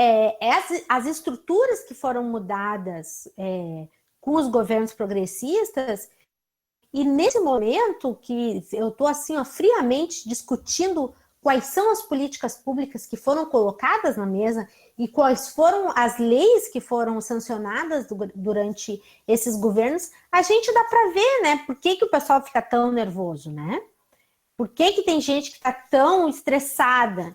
as estruturas que foram mudadas com os governos progressistas, e nesse momento que eu estou assim, ó, friamente discutindo quais são as políticas públicas que foram colocadas na mesa e quais foram as leis que foram sancionadas durante esses governos, a gente dá para ver, né? Por que o pessoal fica tão nervoso, né? Por que tem gente que está tão estressada?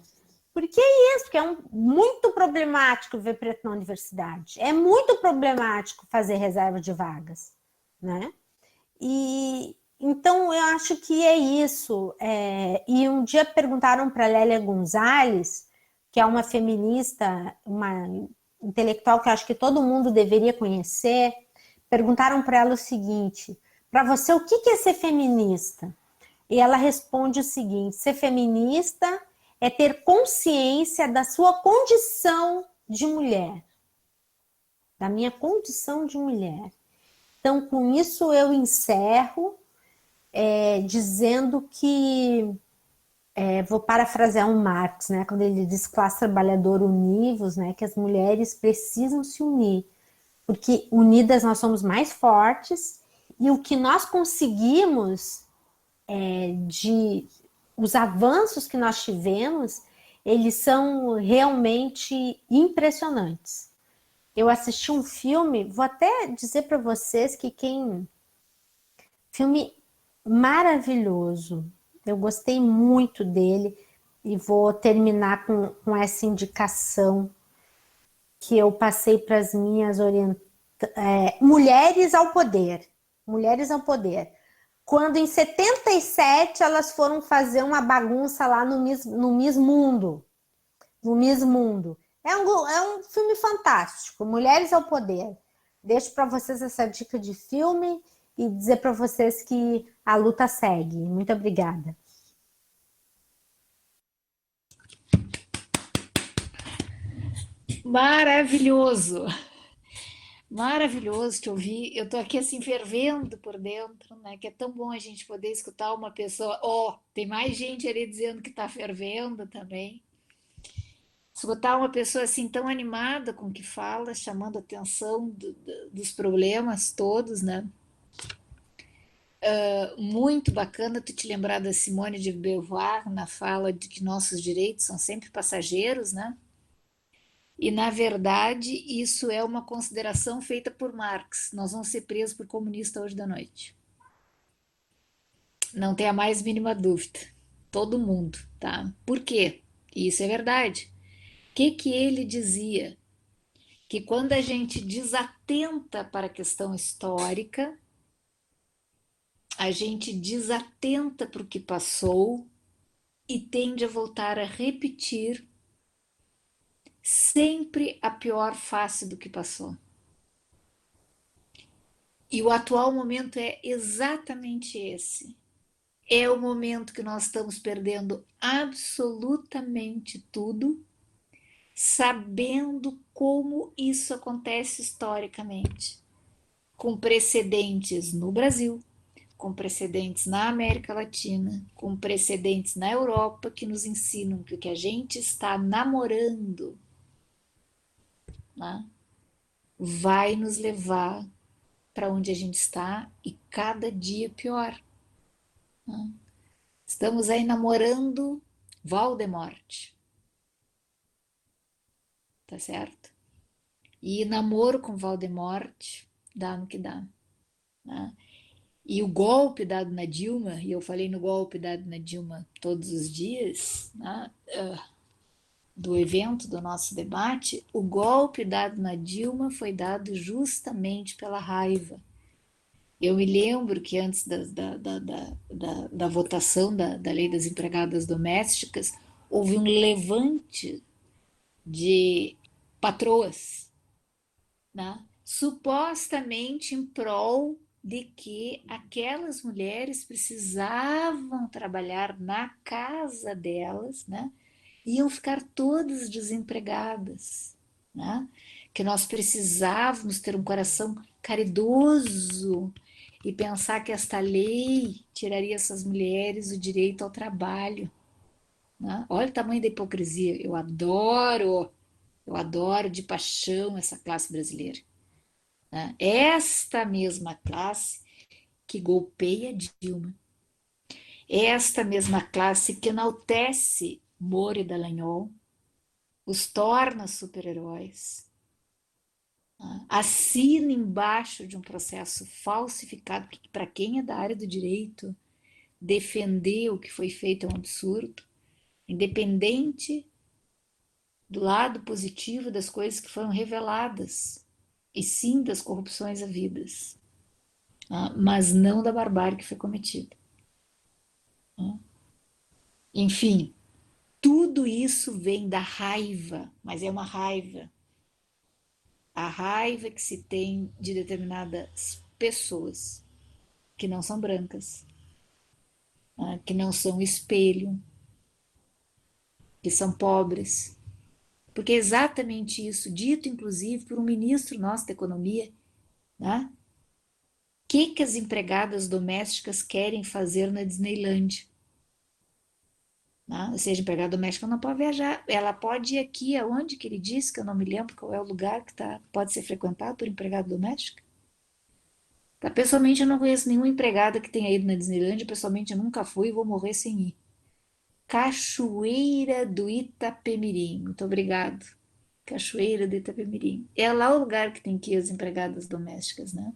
Porque é isso, porque é muito problemático ver preto na universidade. É muito problemático fazer reserva de vagas, né? E então eu acho que é isso. E um dia perguntaram para Lélia Gonzalez, que é uma feminista, uma intelectual que eu acho que todo mundo deveria conhecer, perguntaram para ela o seguinte: para você, o que é ser feminista? E ela responde o seguinte: ser feminista é ter consciência da sua condição de mulher, da minha condição de mulher. Então, com isso, eu encerro dizendo que, vou parafrasear um Marx, né, quando ele diz classe trabalhadora univos, né, que as mulheres precisam se unir, porque unidas nós somos mais fortes e o que nós conseguimos de os avanços que nós tivemos, eles são realmente impressionantes. Eu assisti um filme, vou até dizer para vocês que filme maravilhoso. Eu gostei muito dele e vou terminar com essa indicação que eu passei para as minhas Mulheres ao Poder. Mulheres ao Poder. Quando em 77 elas foram fazer uma bagunça lá no Miss Mundo. No Miss Mundo. É um filme fantástico, Mulheres ao Poder. Deixo para vocês essa dica de filme e dizer para vocês que a luta segue. Muito obrigada. Maravilhoso! Maravilhoso te ouvir. Eu tô aqui assim fervendo por dentro, né? Que é tão bom a gente poder escutar uma pessoa. Ó, tem mais gente ali dizendo que tá fervendo também. Escutar uma pessoa assim tão animada com o que fala, chamando a atenção dos problemas todos, né? Muito bacana tu te lembrar da Simone de Beauvoir na fala de que nossos direitos são sempre passageiros, né? E, na verdade, isso é uma consideração feita por Marx. Nós vamos ser presos por comunista hoje da noite. Não tem a mais mínima dúvida. Todo mundo, tá? Por quê? Isso é verdade. O que ele dizia? Que quando a gente desatenta para a questão histórica, a gente desatenta para o que passou e tende a voltar a repetir sempre a pior face do que passou. E o atual momento é exatamente esse. É o momento que nós estamos perdendo absolutamente tudo, sabendo como isso acontece historicamente, com precedentes no Brasil, com precedentes na América Latina, com precedentes na Europa que nos ensinam que o que a gente está namorando, né, vai nos levar para onde a gente está e cada dia pior. Né? Estamos aí namorando Voldemort, tá certo? E namoro com Voldemort dá no que dá. Né? E o golpe dado na Dilma, e eu falei no golpe dado na Dilma todos os dias, né, do evento, do nosso debate, o golpe dado na Dilma foi dado justamente pela raiva. Eu me lembro que antes da votação da lei das empregadas domésticas, houve um levante de patroas, né? Supostamente em prol de que aquelas mulheres precisavam trabalhar na casa delas, né? Iam ficar todas desempregadas, né? que nós precisávamos ter um coração caridoso e pensar que esta lei tiraria essas mulheres o direito ao trabalho, né? Olha o tamanho da hipocrisia. Eu adoro de paixão essa classe brasileira, né? Esta mesma classe que golpeia Dilma, esta mesma classe que enaltece Moro e Dallagnol, os torna super-heróis, né? Assina embaixo de um processo falsificado, porque para quem é da área do direito, defender o que foi feito é um absurdo, independente do lado positivo das coisas que foram reveladas, e sim das corrupções havidas, né? Mas não da barbárie que foi cometida, né? Enfim, tudo isso vem da raiva, mas é uma raiva. A raiva que se tem de determinadas pessoas que não são brancas, né? Que não são espelho, que são pobres. Porque é exatamente isso, dito inclusive por um ministro nosso da Economia, né? O que as empregadas domésticas querem fazer na Disneyland? Né? Ou seja, empregada doméstica não pode viajar, ela pode ir aqui, aonde que ele disse, que eu não me lembro qual é o lugar que pode ser frequentado por empregada doméstica. Tá, pessoalmente, eu não conheço nenhuma empregada que tenha ido na Disneyland, pessoalmente eu nunca fui e vou morrer sem ir. Cachoeira do Itapemirim, muito obrigado. Cachoeira do Itapemirim. É lá o lugar que tem que ir as empregadas domésticas, né?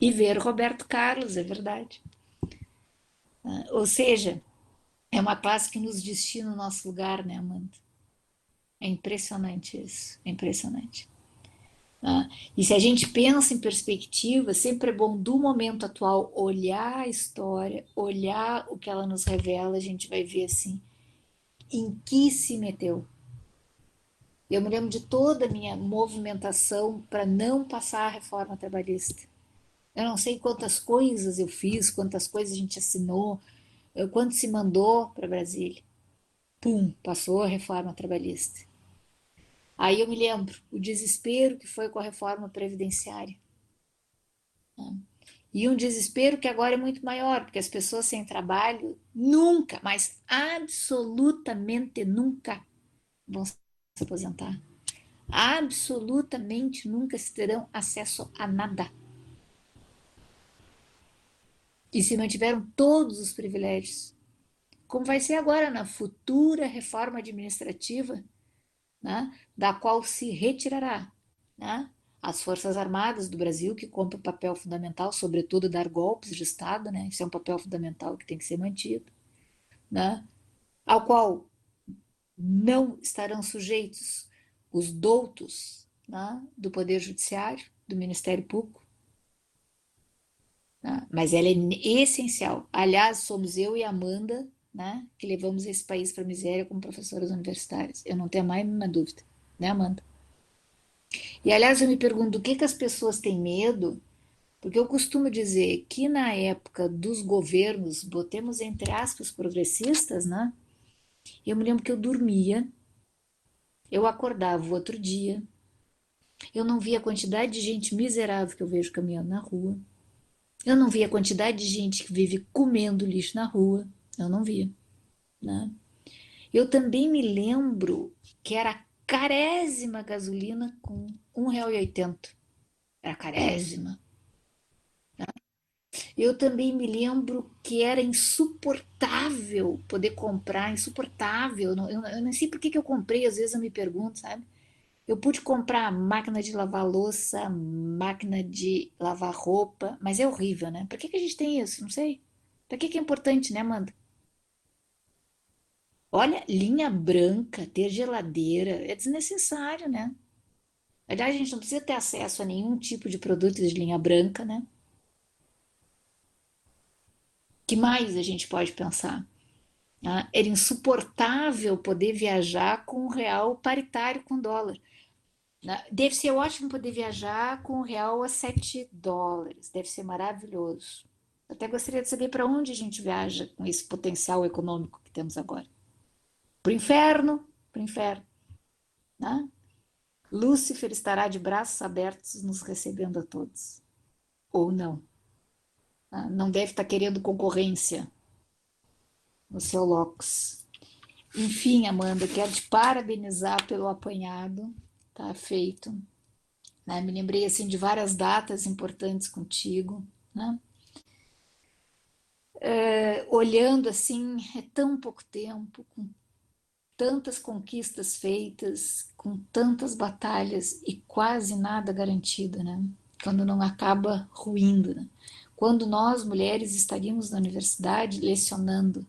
E ver Roberto Carlos, é verdade. Ou seja, é uma classe que nos destina o nosso lugar, né, Amanda? É impressionante isso, é impressionante. E se a gente pensa em perspectiva, sempre é bom do momento atual olhar a história, olhar o que ela nos revela, a gente vai ver assim, em que se meteu. Eu me lembro de toda a minha movimentação para não passar a reforma trabalhista. Eu não sei quantas coisas eu fiz, quantas coisas a gente assinou, quanto se mandou para Brasília. Pum, passou a reforma trabalhista. Aí eu me lembro o desespero que foi com a reforma previdenciária. Né? E um desespero que agora é muito maior, porque as pessoas sem trabalho nunca, mas absolutamente nunca vão se aposentar. Absolutamente nunca terão acesso a nada. E se mantiveram todos os privilégios, como vai ser agora na futura reforma administrativa, né, da qual se retirará, né, as Forças Armadas do Brasil, que cumprem um papel fundamental, sobretudo dar golpes de Estado, né, isso é um papel fundamental que tem que ser mantido, né, ao qual não estarão sujeitos os doutos, né, do Poder Judiciário, do Ministério Público, né, mas ela é essencial. Aliás, somos eu e a Amanda, né, que levamos esse país para a miséria como professoras universitárias. Eu não tenho a mais mínima dúvida, né, Amanda? E aliás, eu me pergunto do que as pessoas têm medo, porque eu costumo dizer que na época dos governos, botemos entre aspas, progressistas, né? Eu me lembro que eu dormia, eu acordava o outro dia, eu não via a quantidade de gente miserável que eu vejo caminhando na rua, eu não via a quantidade de gente que vive comendo lixo na rua, eu não via, né? Eu também me lembro que era carésima a gasolina com R$ 1,80. Era carésima. Eu também me lembro que era insuportável poder comprar, insuportável. Eu não sei por que eu comprei, às vezes eu me pergunto, sabe? Eu pude comprar máquina de lavar louça, máquina de lavar roupa, mas é horrível, né? Por que a gente tem isso? Não sei. Por que é importante, né, Amanda? Olha, linha branca, ter geladeira, é desnecessário, né? Aliás, a gente não precisa ter acesso a nenhum tipo de produto de linha branca, né? Que mais a gente pode pensar? Né? Era insuportável poder viajar com um real paritário com dólar. Né? Deve ser ótimo poder viajar com um real a US$ 7. Deve ser maravilhoso. Até gostaria de saber para onde a gente viaja com esse potencial econômico que temos agora. Para o inferno, para o inferno. Né? Lúcifer estará de braços abertos nos recebendo a todos. Ou não. Tá? Não deve estar querendo concorrência no seu locus. Enfim, Amanda, quero te parabenizar pelo apanhado, tá feito. Né? Me lembrei assim de várias datas importantes contigo, né? Olhando assim, é tão pouco tempo, com tantas conquistas feitas, com tantas batalhas e quase nada garantido, né? Quando não acaba ruindo, né? Quando nós mulheres estaríamos na universidade lecionando,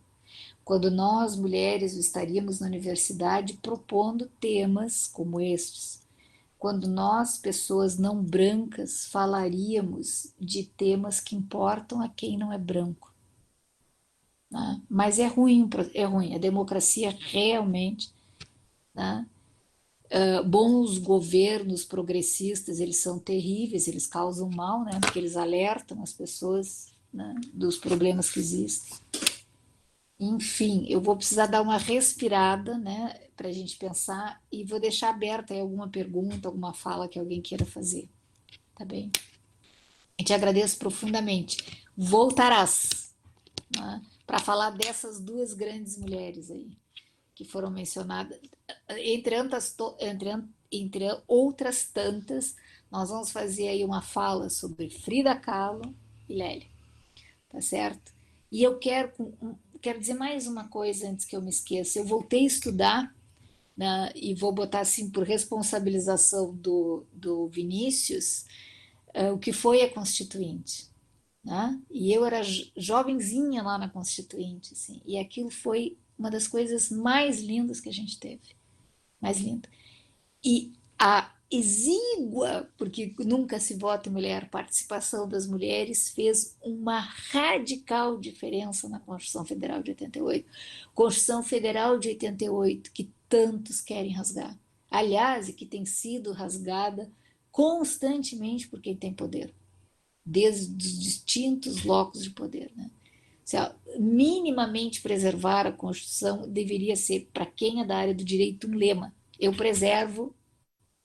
quando nós mulheres estaríamos na universidade propondo temas como estes, quando nós, pessoas não brancas, falaríamos de temas que importam a quem não é branco. Né? Mas é ruim. A democracia realmente, né? Bons governos progressistas, eles são terríveis, eles causam mal, né? Porque eles alertam as pessoas, né, dos problemas que existem. Enfim, eu vou precisar dar uma respirada, né, para a gente pensar e vou deixar aberta aí alguma pergunta, alguma fala que alguém queira fazer, tá bem? Eu te agradeço profundamente. Voltarás, né, para falar dessas duas grandes mulheres aí que foram mencionadas, entre outras tantas, nós vamos fazer aí uma fala sobre Frida Kahlo e Lélia, tá certo? E eu quero dizer mais uma coisa antes que eu me esqueça. Eu voltei a estudar, né, e vou botar assim por responsabilização do Vinícius, o que foi a Constituinte. Né? E eu era jovenzinha lá na Constituinte, assim, e aquilo foi uma das coisas mais lindas que a gente teve, mais linda. E a exígua, porque nunca se vota em mulher, participação das mulheres fez uma radical diferença na Constituição Federal de 88. Constituição Federal de 88, que tantos querem rasgar. Aliás, e que tem sido rasgada constantemente por quem tem poder, desde os distintos locos de poder. Né? Se minimamente preservar a Constituição deveria ser, para quem é da área do direito, um lema. Eu preservo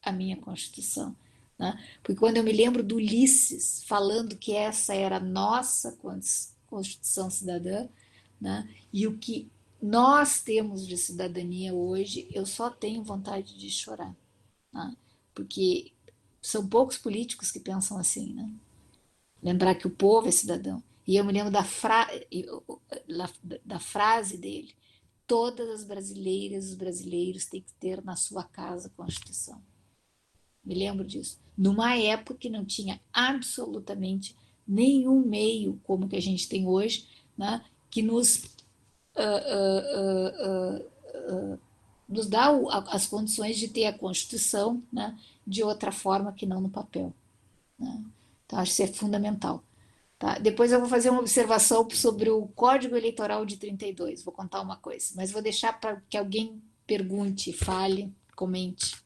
a minha Constituição. Né? Porque quando eu me lembro do Ulisses falando que essa era a nossa Constituição cidadã, né? E o que nós temos de cidadania hoje, eu só tenho vontade de chorar. Né? Porque são poucos políticos que pensam assim, né? Lembrar que o povo é cidadão. E eu me lembro da frase dele: todas as brasileiras e os brasileiros têm que ter na sua casa a Constituição. Me lembro disso. Numa época que não tinha absolutamente nenhum meio como que a gente tem hoje, né, que nos dá as condições de ter a Constituição, né, de outra forma que não no papel. Né? Então, acho que isso é fundamental. Tá? Depois eu vou fazer uma observação sobre o Código Eleitoral de 32. Vou contar uma coisa, mas vou deixar para que alguém pergunte, fale, comente.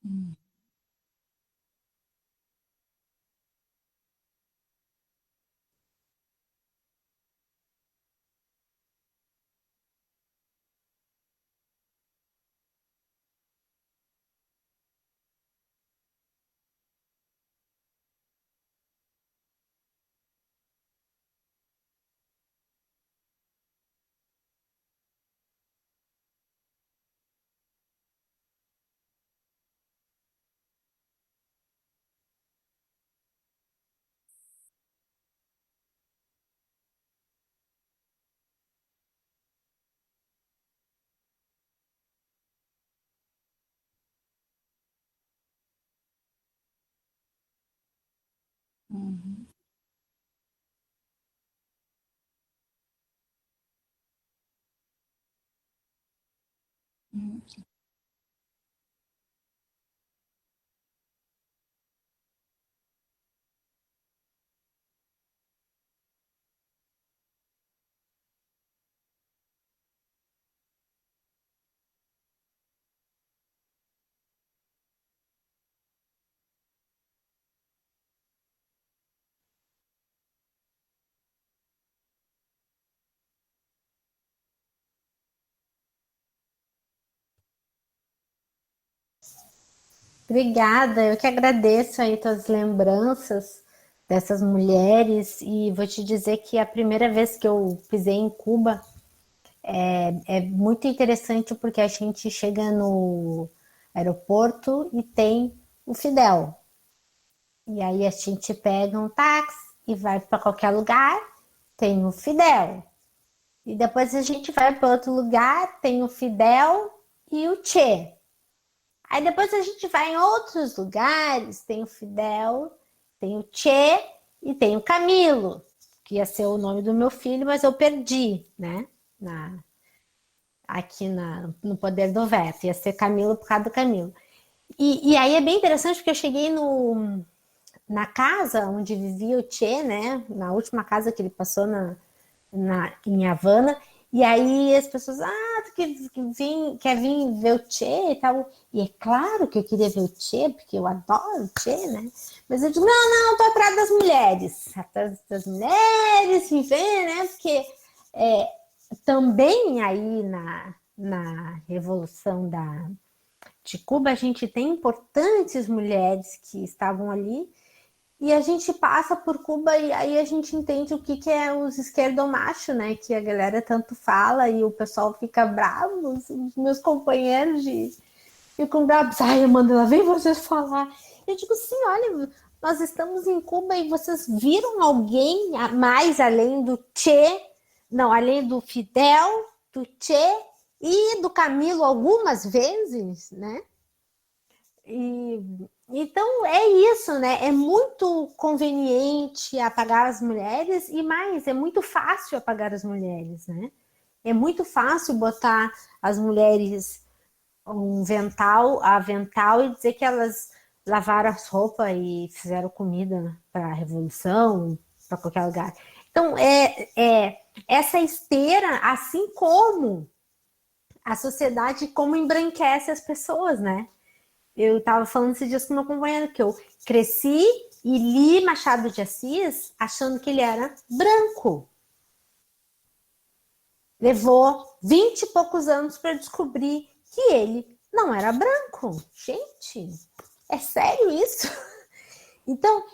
Hum, uhum, hum, Obrigada, eu que agradeço aí tuas lembranças dessas mulheres e vou te dizer que a primeira vez que eu pisei em Cuba é muito interessante porque a gente chega no aeroporto e tem o Fidel. E aí a gente pega um táxi e vai para qualquer lugar, tem o Fidel. E depois a gente vai para outro lugar, tem o Fidel e o Che. Aí depois a gente vai em outros lugares, tem o Fidel, tem o Che e tem o Camilo, que ia ser o nome do meu filho, mas eu perdi, né? Na, no Poder do Veto, ia ser Camilo por causa do Camilo. E aí é bem interessante porque eu cheguei na casa onde vivia o Che, né? Na última casa que ele passou em Havana. E aí as pessoas, tu quer vir ver o Che e tal. E é claro que eu queria ver o Che, porque eu adoro o Che, né? Mas eu digo, não, tô atrás das mulheres. Atrás das mulheres, me ver, né? Porque é, também aí na Revolução de Cuba, a gente tem importantes mulheres que estavam ali e a gente passa por Cuba e aí a gente entende o que é os esquerdomachos, né? Que a galera tanto fala e o pessoal fica bravo, os meus companheiros ficam bravos. Ai, Amanda, lá vem vocês falar. Eu digo assim, olha, nós estamos em Cuba e vocês viram alguém mais além do Che, não, além do Fidel, do Che e do Camilo algumas vezes, né? E, então é isso, né? É muito conveniente apagar as mulheres e mais, é muito fácil apagar as mulheres, né? É muito fácil botar as mulheres avental e dizer que elas lavaram as roupas e fizeram comida para a revolução, para qualquer lugar. Então essa esteira, assim como a sociedade, como embranquece as pessoas, né? Eu estava falando esses dias com meu companheiro que eu cresci e li Machado de Assis achando que ele era branco. Levou 20 e poucos anos para descobrir que ele não era branco. Gente, é sério isso? Então,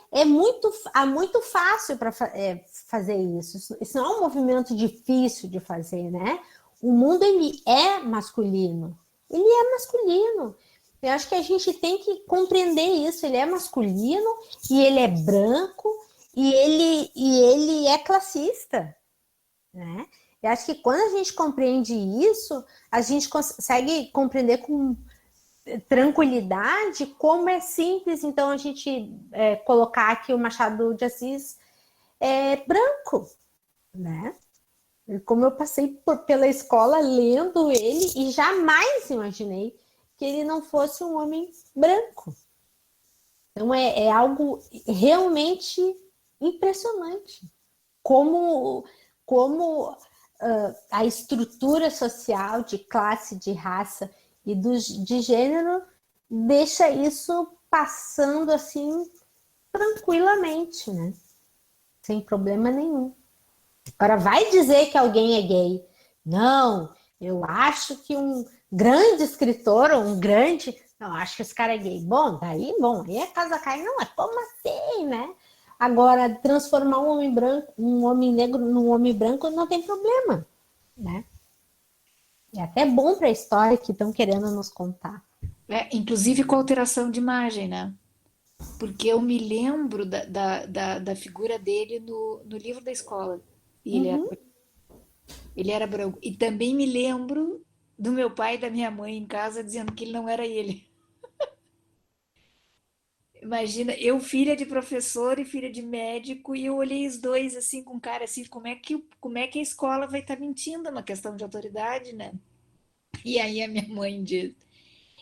muito fácil para fazer isso. Isso não é um movimento difícil de fazer, né? O mundo ele é masculino. Ele é masculino. Eu acho que a gente tem que compreender isso. Ele é masculino e ele é branco e ele é classista, né? E acho que quando a gente compreende isso, a gente consegue compreender com tranquilidade como é simples, então, a gente colocar que o Machado de Assis é branco, né? Como eu passei pela escola lendo ele e jamais imaginei que ele não fosse um homem branco. Então é algo realmente impressionante. Como a estrutura social de classe, de raça e de gênero deixa isso passando assim tranquilamente, né? Sem problema nenhum. Agora, vai dizer que alguém é gay? Não, eu acho que um grande escritor ou um grande. Não, acho que esse cara é gay. Bom, aí a casa cai. Não, é como assim, né? Agora, transformar um homem branco, um homem negro num homem branco não tem problema, né? É até bom para a história que estão querendo nos contar. Inclusive com alteração de imagem, né? Porque eu me lembro da figura dele no livro da escola. E Uhum. ele era branco. E também me lembro do meu pai e da minha mãe em casa dizendo que ele não era ele. Imagina, eu filha de professor e filha de médico, e eu olhei os dois assim com cara assim, como é que a escola vai estar mentindo na questão de autoridade, né? E aí a minha mãe diz,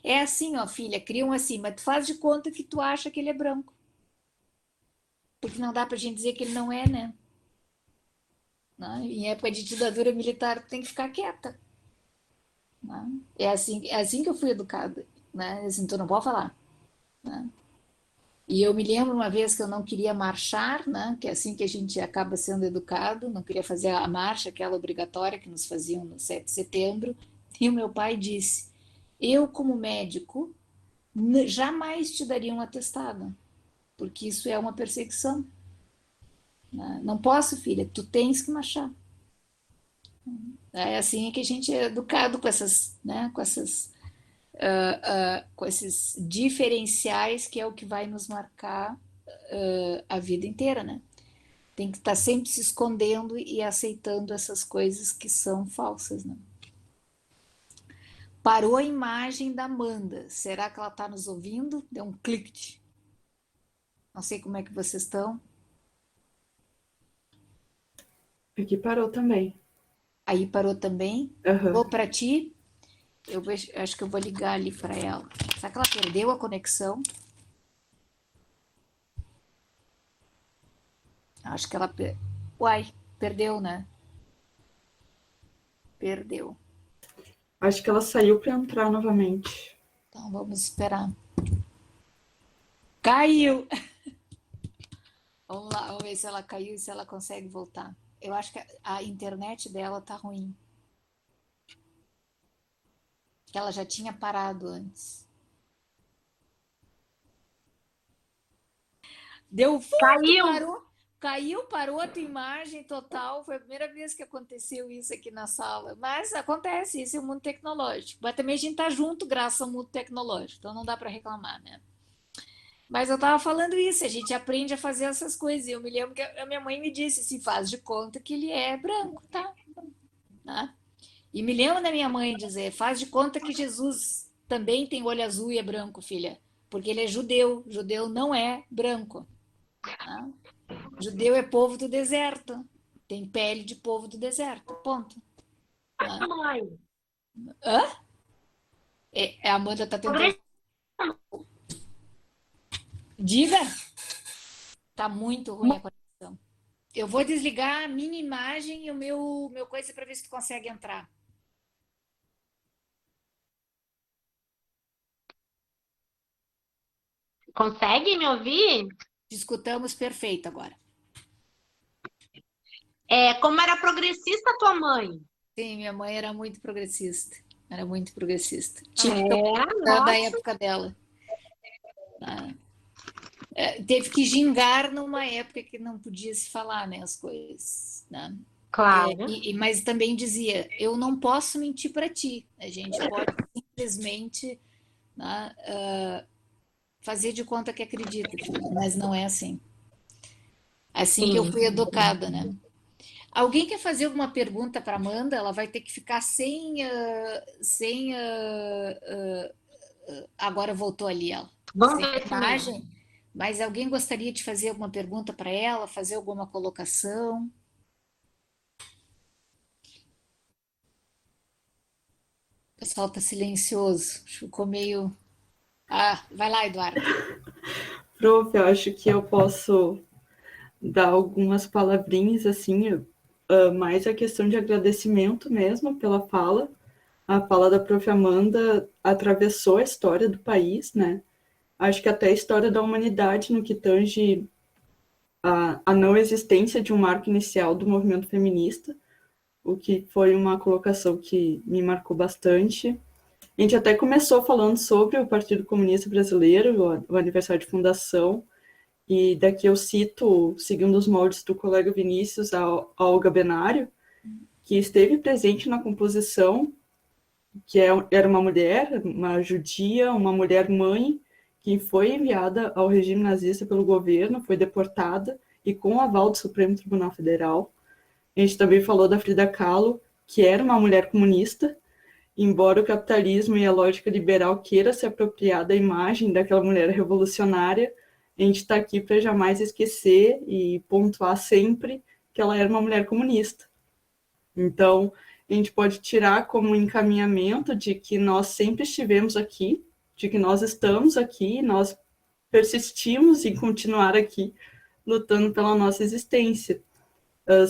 é assim, ó, filha, criam assim, mas tu faz de conta que tu acha que ele é branco. Porque não dá pra gente dizer que ele não é, né? Né? Em época de ditadura militar, tu tem que ficar quieta. Né? É assim que eu fui educada. Né? Assim, tu não pode falar. Né? E eu me lembro uma vez que eu não queria marchar, né? Que é assim que a gente acaba sendo educado, não queria fazer a marcha, aquela obrigatória que nos faziam no 7 de setembro. E o meu pai disse: eu, como médico, jamais te daria um atestado, porque isso é uma perseguição. Né? Não posso, filha, tu tens que marchar. É assim que a gente é educado com essas, né, com esses diferenciais que é o que vai nos marcar a vida inteira, né? Tem que estar sempre se escondendo e aceitando essas coisas que são falsas, né? Parou a imagem da Amanda. Será que ela está nos ouvindo? Deu um clique. Não sei como é que vocês estão. Aqui parou também. Aí parou também. Aham. Vou para ti. Acho que eu vou ligar ali para ela. Será que ela perdeu a conexão? Acho que ela. Uai, perdeu, né? Perdeu. Acho que ela saiu para entrar novamente. Então vamos esperar. Caiu! Vamos lá, vamos ver se ela caiu e se ela consegue voltar. Eu acho que a internet dela tá ruim. Que ela já tinha parado antes. Deu fundo, Caiu. parou. Caiu, parou a tua imagem total. Foi a primeira vez que aconteceu isso aqui na sala. Mas acontece, isso é o mundo tecnológico. Mas também a gente tá junto graças ao mundo tecnológico. Então não dá para reclamar, né? Mas eu estava falando isso, a gente aprende a fazer essas coisas. E eu me lembro que a minha mãe me disse: se faz de conta que ele é branco, tá? Né? E me lembro da minha mãe dizer: faz de conta que Jesus também tem olho azul e é branco, filha, porque ele é judeu. Judeu não é branco. Né? Judeu é povo do deserto, tem pele de povo do deserto. Ponto. Né? Mãe. Hã? A Amanda está tentando. Diga! Tá muito ruim a conexão. Eu vou desligar a minha imagem e o meu coisa para ver se tu consegue entrar. Consegue me ouvir? Te escutamos perfeito agora. Como era progressista a tua mãe? Sim, minha mãe era muito progressista. Era muito progressista. Típica da Nossa. época dela. Né? Teve que gingar numa época que não podia se falar, né, as coisas. Né? Claro. Mas também dizia: eu não posso mentir para ti. A gente pode simplesmente, né, fazer de conta que acredita, filho, mas não é assim. Assim que eu Sim. fui educada, né? Alguém quer fazer alguma pergunta para Amanda? Ela vai ter que ficar agora voltou ali ela, Vamos sem ver se melhor. imagem. Mas alguém gostaria de fazer alguma pergunta para ela, fazer alguma colocação? O pessoal está silencioso, ficou meio. Ah, vai lá, Eduardo. Prof, eu acho que eu posso dar algumas palavrinhas assim, mais a questão de agradecimento mesmo pela fala. A fala da Prof. Amanda atravessou a história do país, né? Acho que até a história da humanidade no que tange a não existência de um marco inicial do movimento feminista, o que foi uma colocação que me marcou bastante. A gente até começou falando sobre o Partido Comunista Brasileiro, o aniversário de fundação, e daqui eu cito, seguindo os moldes do colega Vinícius, a Olga Benário, que esteve presente na composição, que era uma mulher, uma judia, uma mulher mãe, que foi enviada ao regime nazista pelo governo, foi deportada, e com o aval do Supremo Tribunal Federal. A gente também falou da Frida Kahlo, que era uma mulher comunista, embora o capitalismo e a lógica liberal queira se apropriar da imagem daquela mulher revolucionária, a gente está aqui para jamais esquecer e pontuar sempre que ela era uma mulher comunista. Então, a gente pode tirar como encaminhamento de que nós sempre estivemos aqui, de que nós estamos aqui, nós persistimos em continuar aqui, lutando pela nossa existência.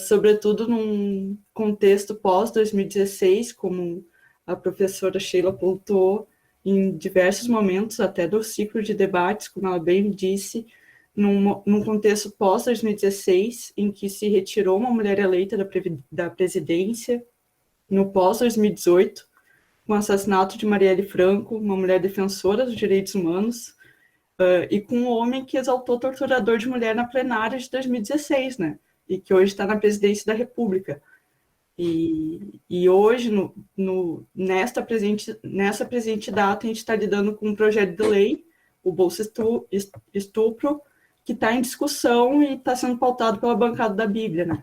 Sobretudo num contexto pós-2016, como a professora Sheila pontuou em diversos momentos, até do ciclo de debates, como ela bem disse, num contexto pós-2016, em que se retirou uma mulher eleita da presidência, no pós-2018, com o assassinato de Marielle Franco, uma mulher defensora dos direitos humanos, e com um homem que exaltou torturador de mulher na plenária de 2016, né? E que hoje está na presidência da República. E hoje, nessa presente data, a gente está lidando com um projeto de lei, o Bolsa Estupro, que está em discussão e está sendo pautado pela bancada da Bíblia, né?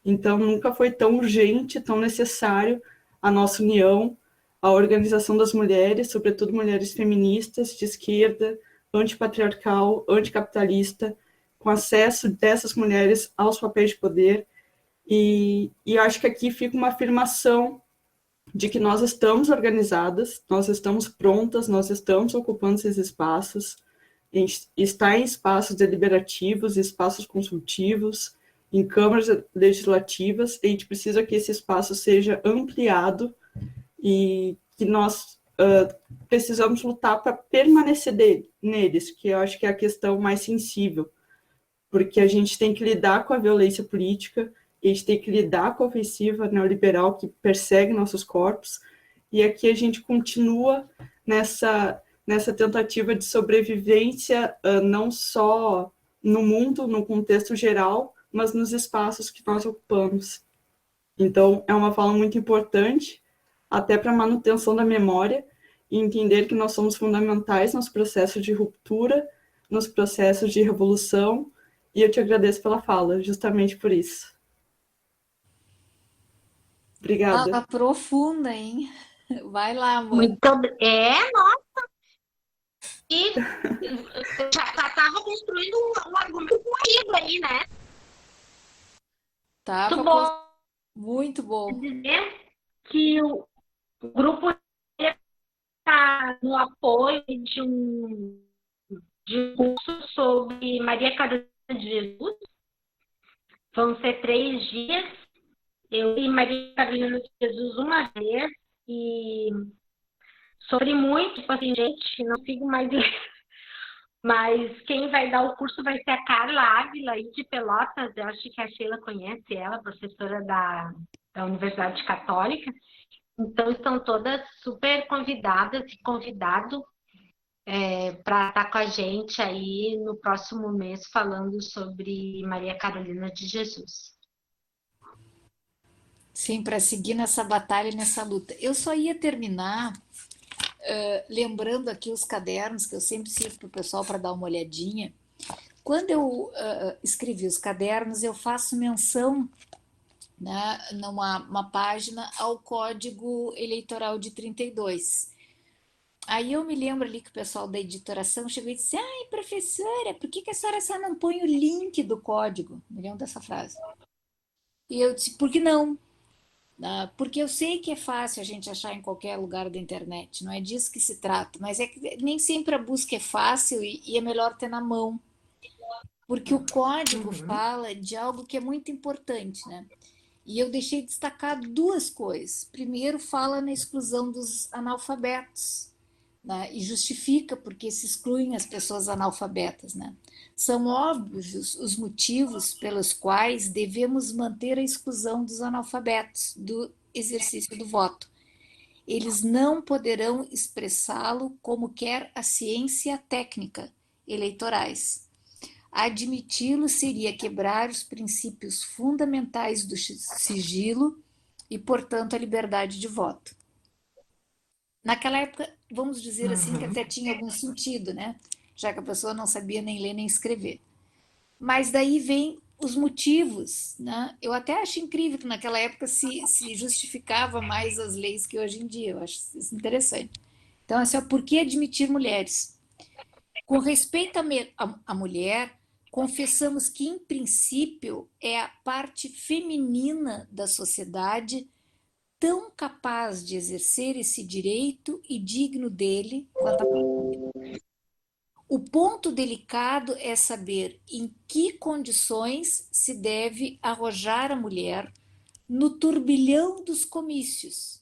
Então, nunca foi tão urgente, tão necessário a nossa união, a organização das mulheres, sobretudo mulheres feministas, de esquerda, antipatriarcal, anticapitalista, com acesso dessas mulheres aos papéis de poder. E acho que aqui fica uma afirmação de que nós estamos organizadas, nós estamos prontas, nós estamos ocupando esses espaços, a gente está em espaços deliberativos, espaços consultivos, em câmaras legislativas, e a gente precisa que esse espaço seja ampliado e que nós precisamos lutar para permanecer neles, que eu acho que é a questão mais sensível, porque a gente tem que lidar com a violência política, a gente tem que lidar com a ofensiva neoliberal que persegue nossos corpos, e aqui a gente continua nessa tentativa de sobrevivência, não só no mundo, no contexto geral, mas nos espaços que nós ocupamos. Então, é uma fala muito importante, até para a manutenção da memória, e entender que nós somos fundamentais nos processos de ruptura, nos processos de revolução, e eu te agradeço pela fala, justamente por isso. Obrigada. Fala profunda, hein? Vai lá, amor. Muito nossa! E já estava construindo um argumento comigo aí, né? Tava Muito bom muito bom. dizer que o grupo está no apoio de um curso sobre Maria Carolina de Jesus. Vão ser 3 dias. Eu li Maria Carolina de Jesus uma vez e sofri muito, tipo assim, gente, não consigo mais ler. Mas quem vai dar o curso vai ser a Carla Ávila, aí de Pelotas. Eu acho que a Sheila conhece ela, professora da Universidade Católica. Então, estão todas super convidadas e convidado para estar com a gente aí no próximo mês falando sobre Maria Carolina de Jesus. Sim, para seguir nessa batalha, nessa luta. Eu só ia terminar lembrando aqui os cadernos, que eu sempre cito para o pessoal para dar uma olhadinha. Quando eu escrevi os cadernos, eu faço menção né, uma página ao Código Eleitoral de 32. Aí eu me lembro ali que o pessoal da editoração chegou e disse: ai, professora, por que a senhora só não põe o link do código? Me lembro dessa frase. E eu disse: por que não? Porque eu sei que é fácil a gente achar em qualquer lugar da internet, não é disso que se trata, mas é que nem sempre a busca é fácil e é melhor ter na mão, porque o código fala de algo que é muito importante, né? E eu deixei destacar duas coisas. Primeiro, fala na exclusão dos analfabetos, né? E justifica porque se excluem as pessoas analfabetas, né? São óbvios os motivos pelos quais devemos manter a exclusão dos analfabetos do exercício do voto. Eles não poderão expressá-lo como quer a ciência técnica eleitorais. Admiti-lo seria quebrar os princípios fundamentais do sigilo e, portanto, a liberdade de voto. Naquela época, vamos dizer assim, que até tinha algum sentido, né? Já que a pessoa não sabia nem ler nem escrever. Mas daí vem os motivos, né? Eu até acho incrível que naquela época se justificava mais as leis que hoje em dia. Eu acho isso interessante. Então, assim, por que admitir mulheres? Com respeito à mulher, confessamos que, em princípio, é a parte feminina da sociedade tão capaz de exercer esse direito e digno dele quanto a masculina. O ponto delicado é saber em que condições se deve arrojar a mulher no turbilhão dos comícios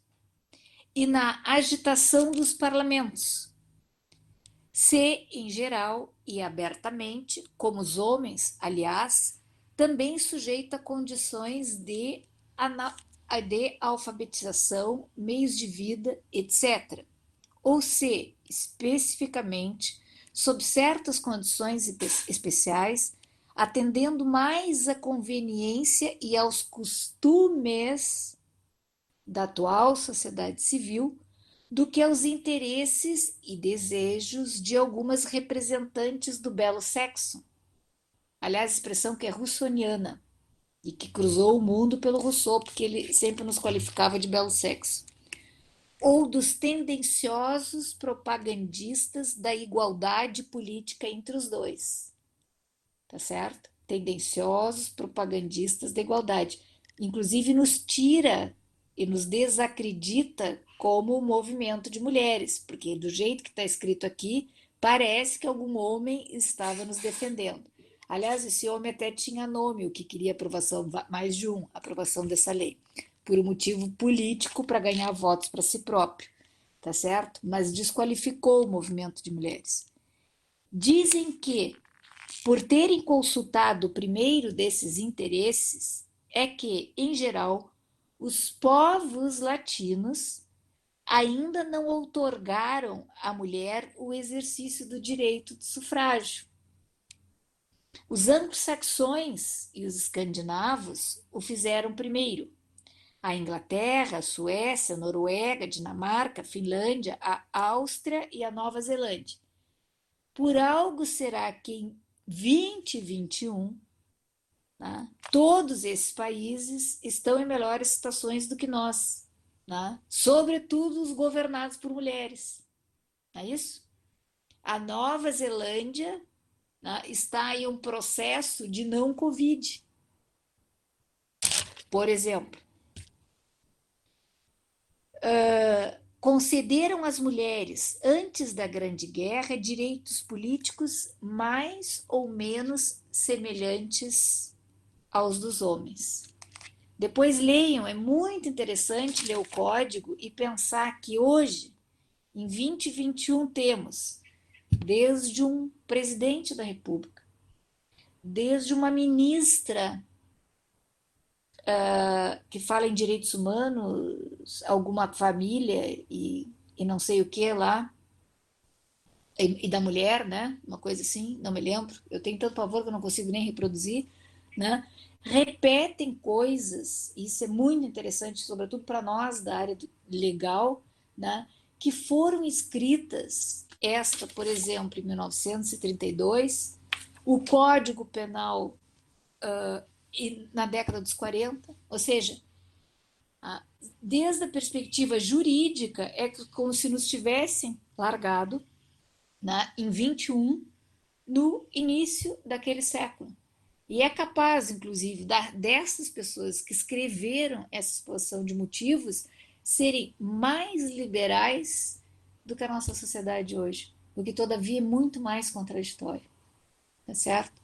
e na agitação dos parlamentos. Se, em geral e abertamente, como os homens, aliás, também sujeita a condições de alfabetização, meios de vida, etc. Ou se, especificamente, sob certas condições especiais, atendendo mais à conveniência e aos costumes da atual sociedade civil do que aos interesses e desejos de algumas representantes do belo sexo. Aliás, expressão que é russoniana e que cruzou o mundo pelo Rousseau, porque ele sempre nos qualificava de belo sexo. Ou dos tendenciosos propagandistas da igualdade política entre os dois. Tá certo? Tendenciosos propagandistas da igualdade. Inclusive nos tira e nos desacredita como o movimento de mulheres, porque do jeito que está escrito aqui, parece que algum homem estava nos defendendo. Aliás, esse homem até tinha nome, o que queria aprovação, mais de um, aprovação dessa lei, por um motivo político para ganhar votos para si próprio, tá certo? Mas desqualificou o movimento de mulheres. Dizem que, por terem consultado o primeiro desses interesses, é que, em geral, os povos latinos ainda não outorgaram à mulher o exercício do direito de sufrágio. Os anglo-saxões e os escandinavos o fizeram primeiro. A Inglaterra, a Suécia, a Noruega, a Dinamarca, a Finlândia, a Áustria e a Nova Zelândia. Por algo será que em 2021, né, todos esses países estão em melhores situações do que nós, né? Sobretudo os governados por mulheres. Não é isso? A Nova Zelândia, né, está em um processo de não Covid, por exemplo. Concederam às mulheres, antes da Grande Guerra, direitos políticos mais ou menos semelhantes aos dos homens. Depois leiam, é muito interessante ler o código e pensar que hoje, em 2021, temos desde um presidente da República, desde uma ministra que fala em direitos humanos, alguma família e não sei o que lá, e da mulher, né? Uma coisa assim, não me lembro. Eu tenho tanto pavor que eu não consigo nem reproduzir, né? Repetem coisas, isso é muito interessante, sobretudo para nós da área legal, né? Que foram escritas, esta, por exemplo, em 1932, o Código Penal e na década dos 40, ou seja, desde a perspectiva jurídica, é como se nos tivessem largado, né, em 21, no início daquele século. E é capaz, inclusive, dessas pessoas que escreveram essa exposição de motivos serem mais liberais do que a nossa sociedade hoje, o que, todavia, é muito mais contraditório, tá certo?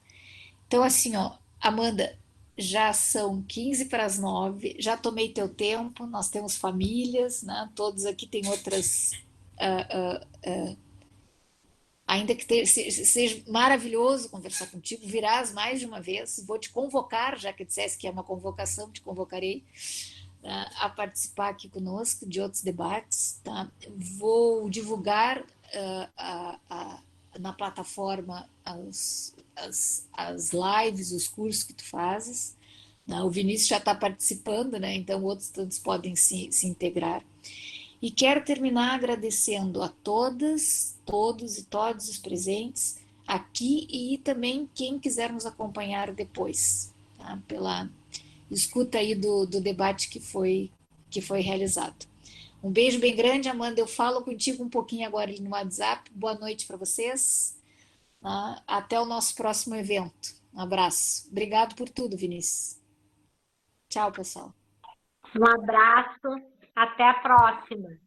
Então, assim, ó, Amanda, já são 15 para as 9, já tomei teu tempo, nós temos famílias, né? Todos aqui têm outras. Ainda que seja maravilhoso conversar contigo, virás mais de uma vez, vou te convocar, já que dissesse que é uma convocação, te convocarei, tá, a participar aqui conosco de outros debates. Tá? Vou divulgar na plataforma as lives, os cursos que tu fazes. Né? O Vinícius já está participando, né? Então outros tantos podem se integrar. E quero terminar agradecendo a todas, todos e todos os presentes aqui e também quem quiser nos acompanhar depois, tá? Pela escuta aí do debate que foi realizado. Um beijo bem grande, Amanda. Eu falo contigo um pouquinho agora no WhatsApp. Boa noite para vocês. Tá? Até o nosso próximo evento. Um abraço. Obrigado por tudo, Vinícius. Tchau, pessoal. Um abraço, até a próxima.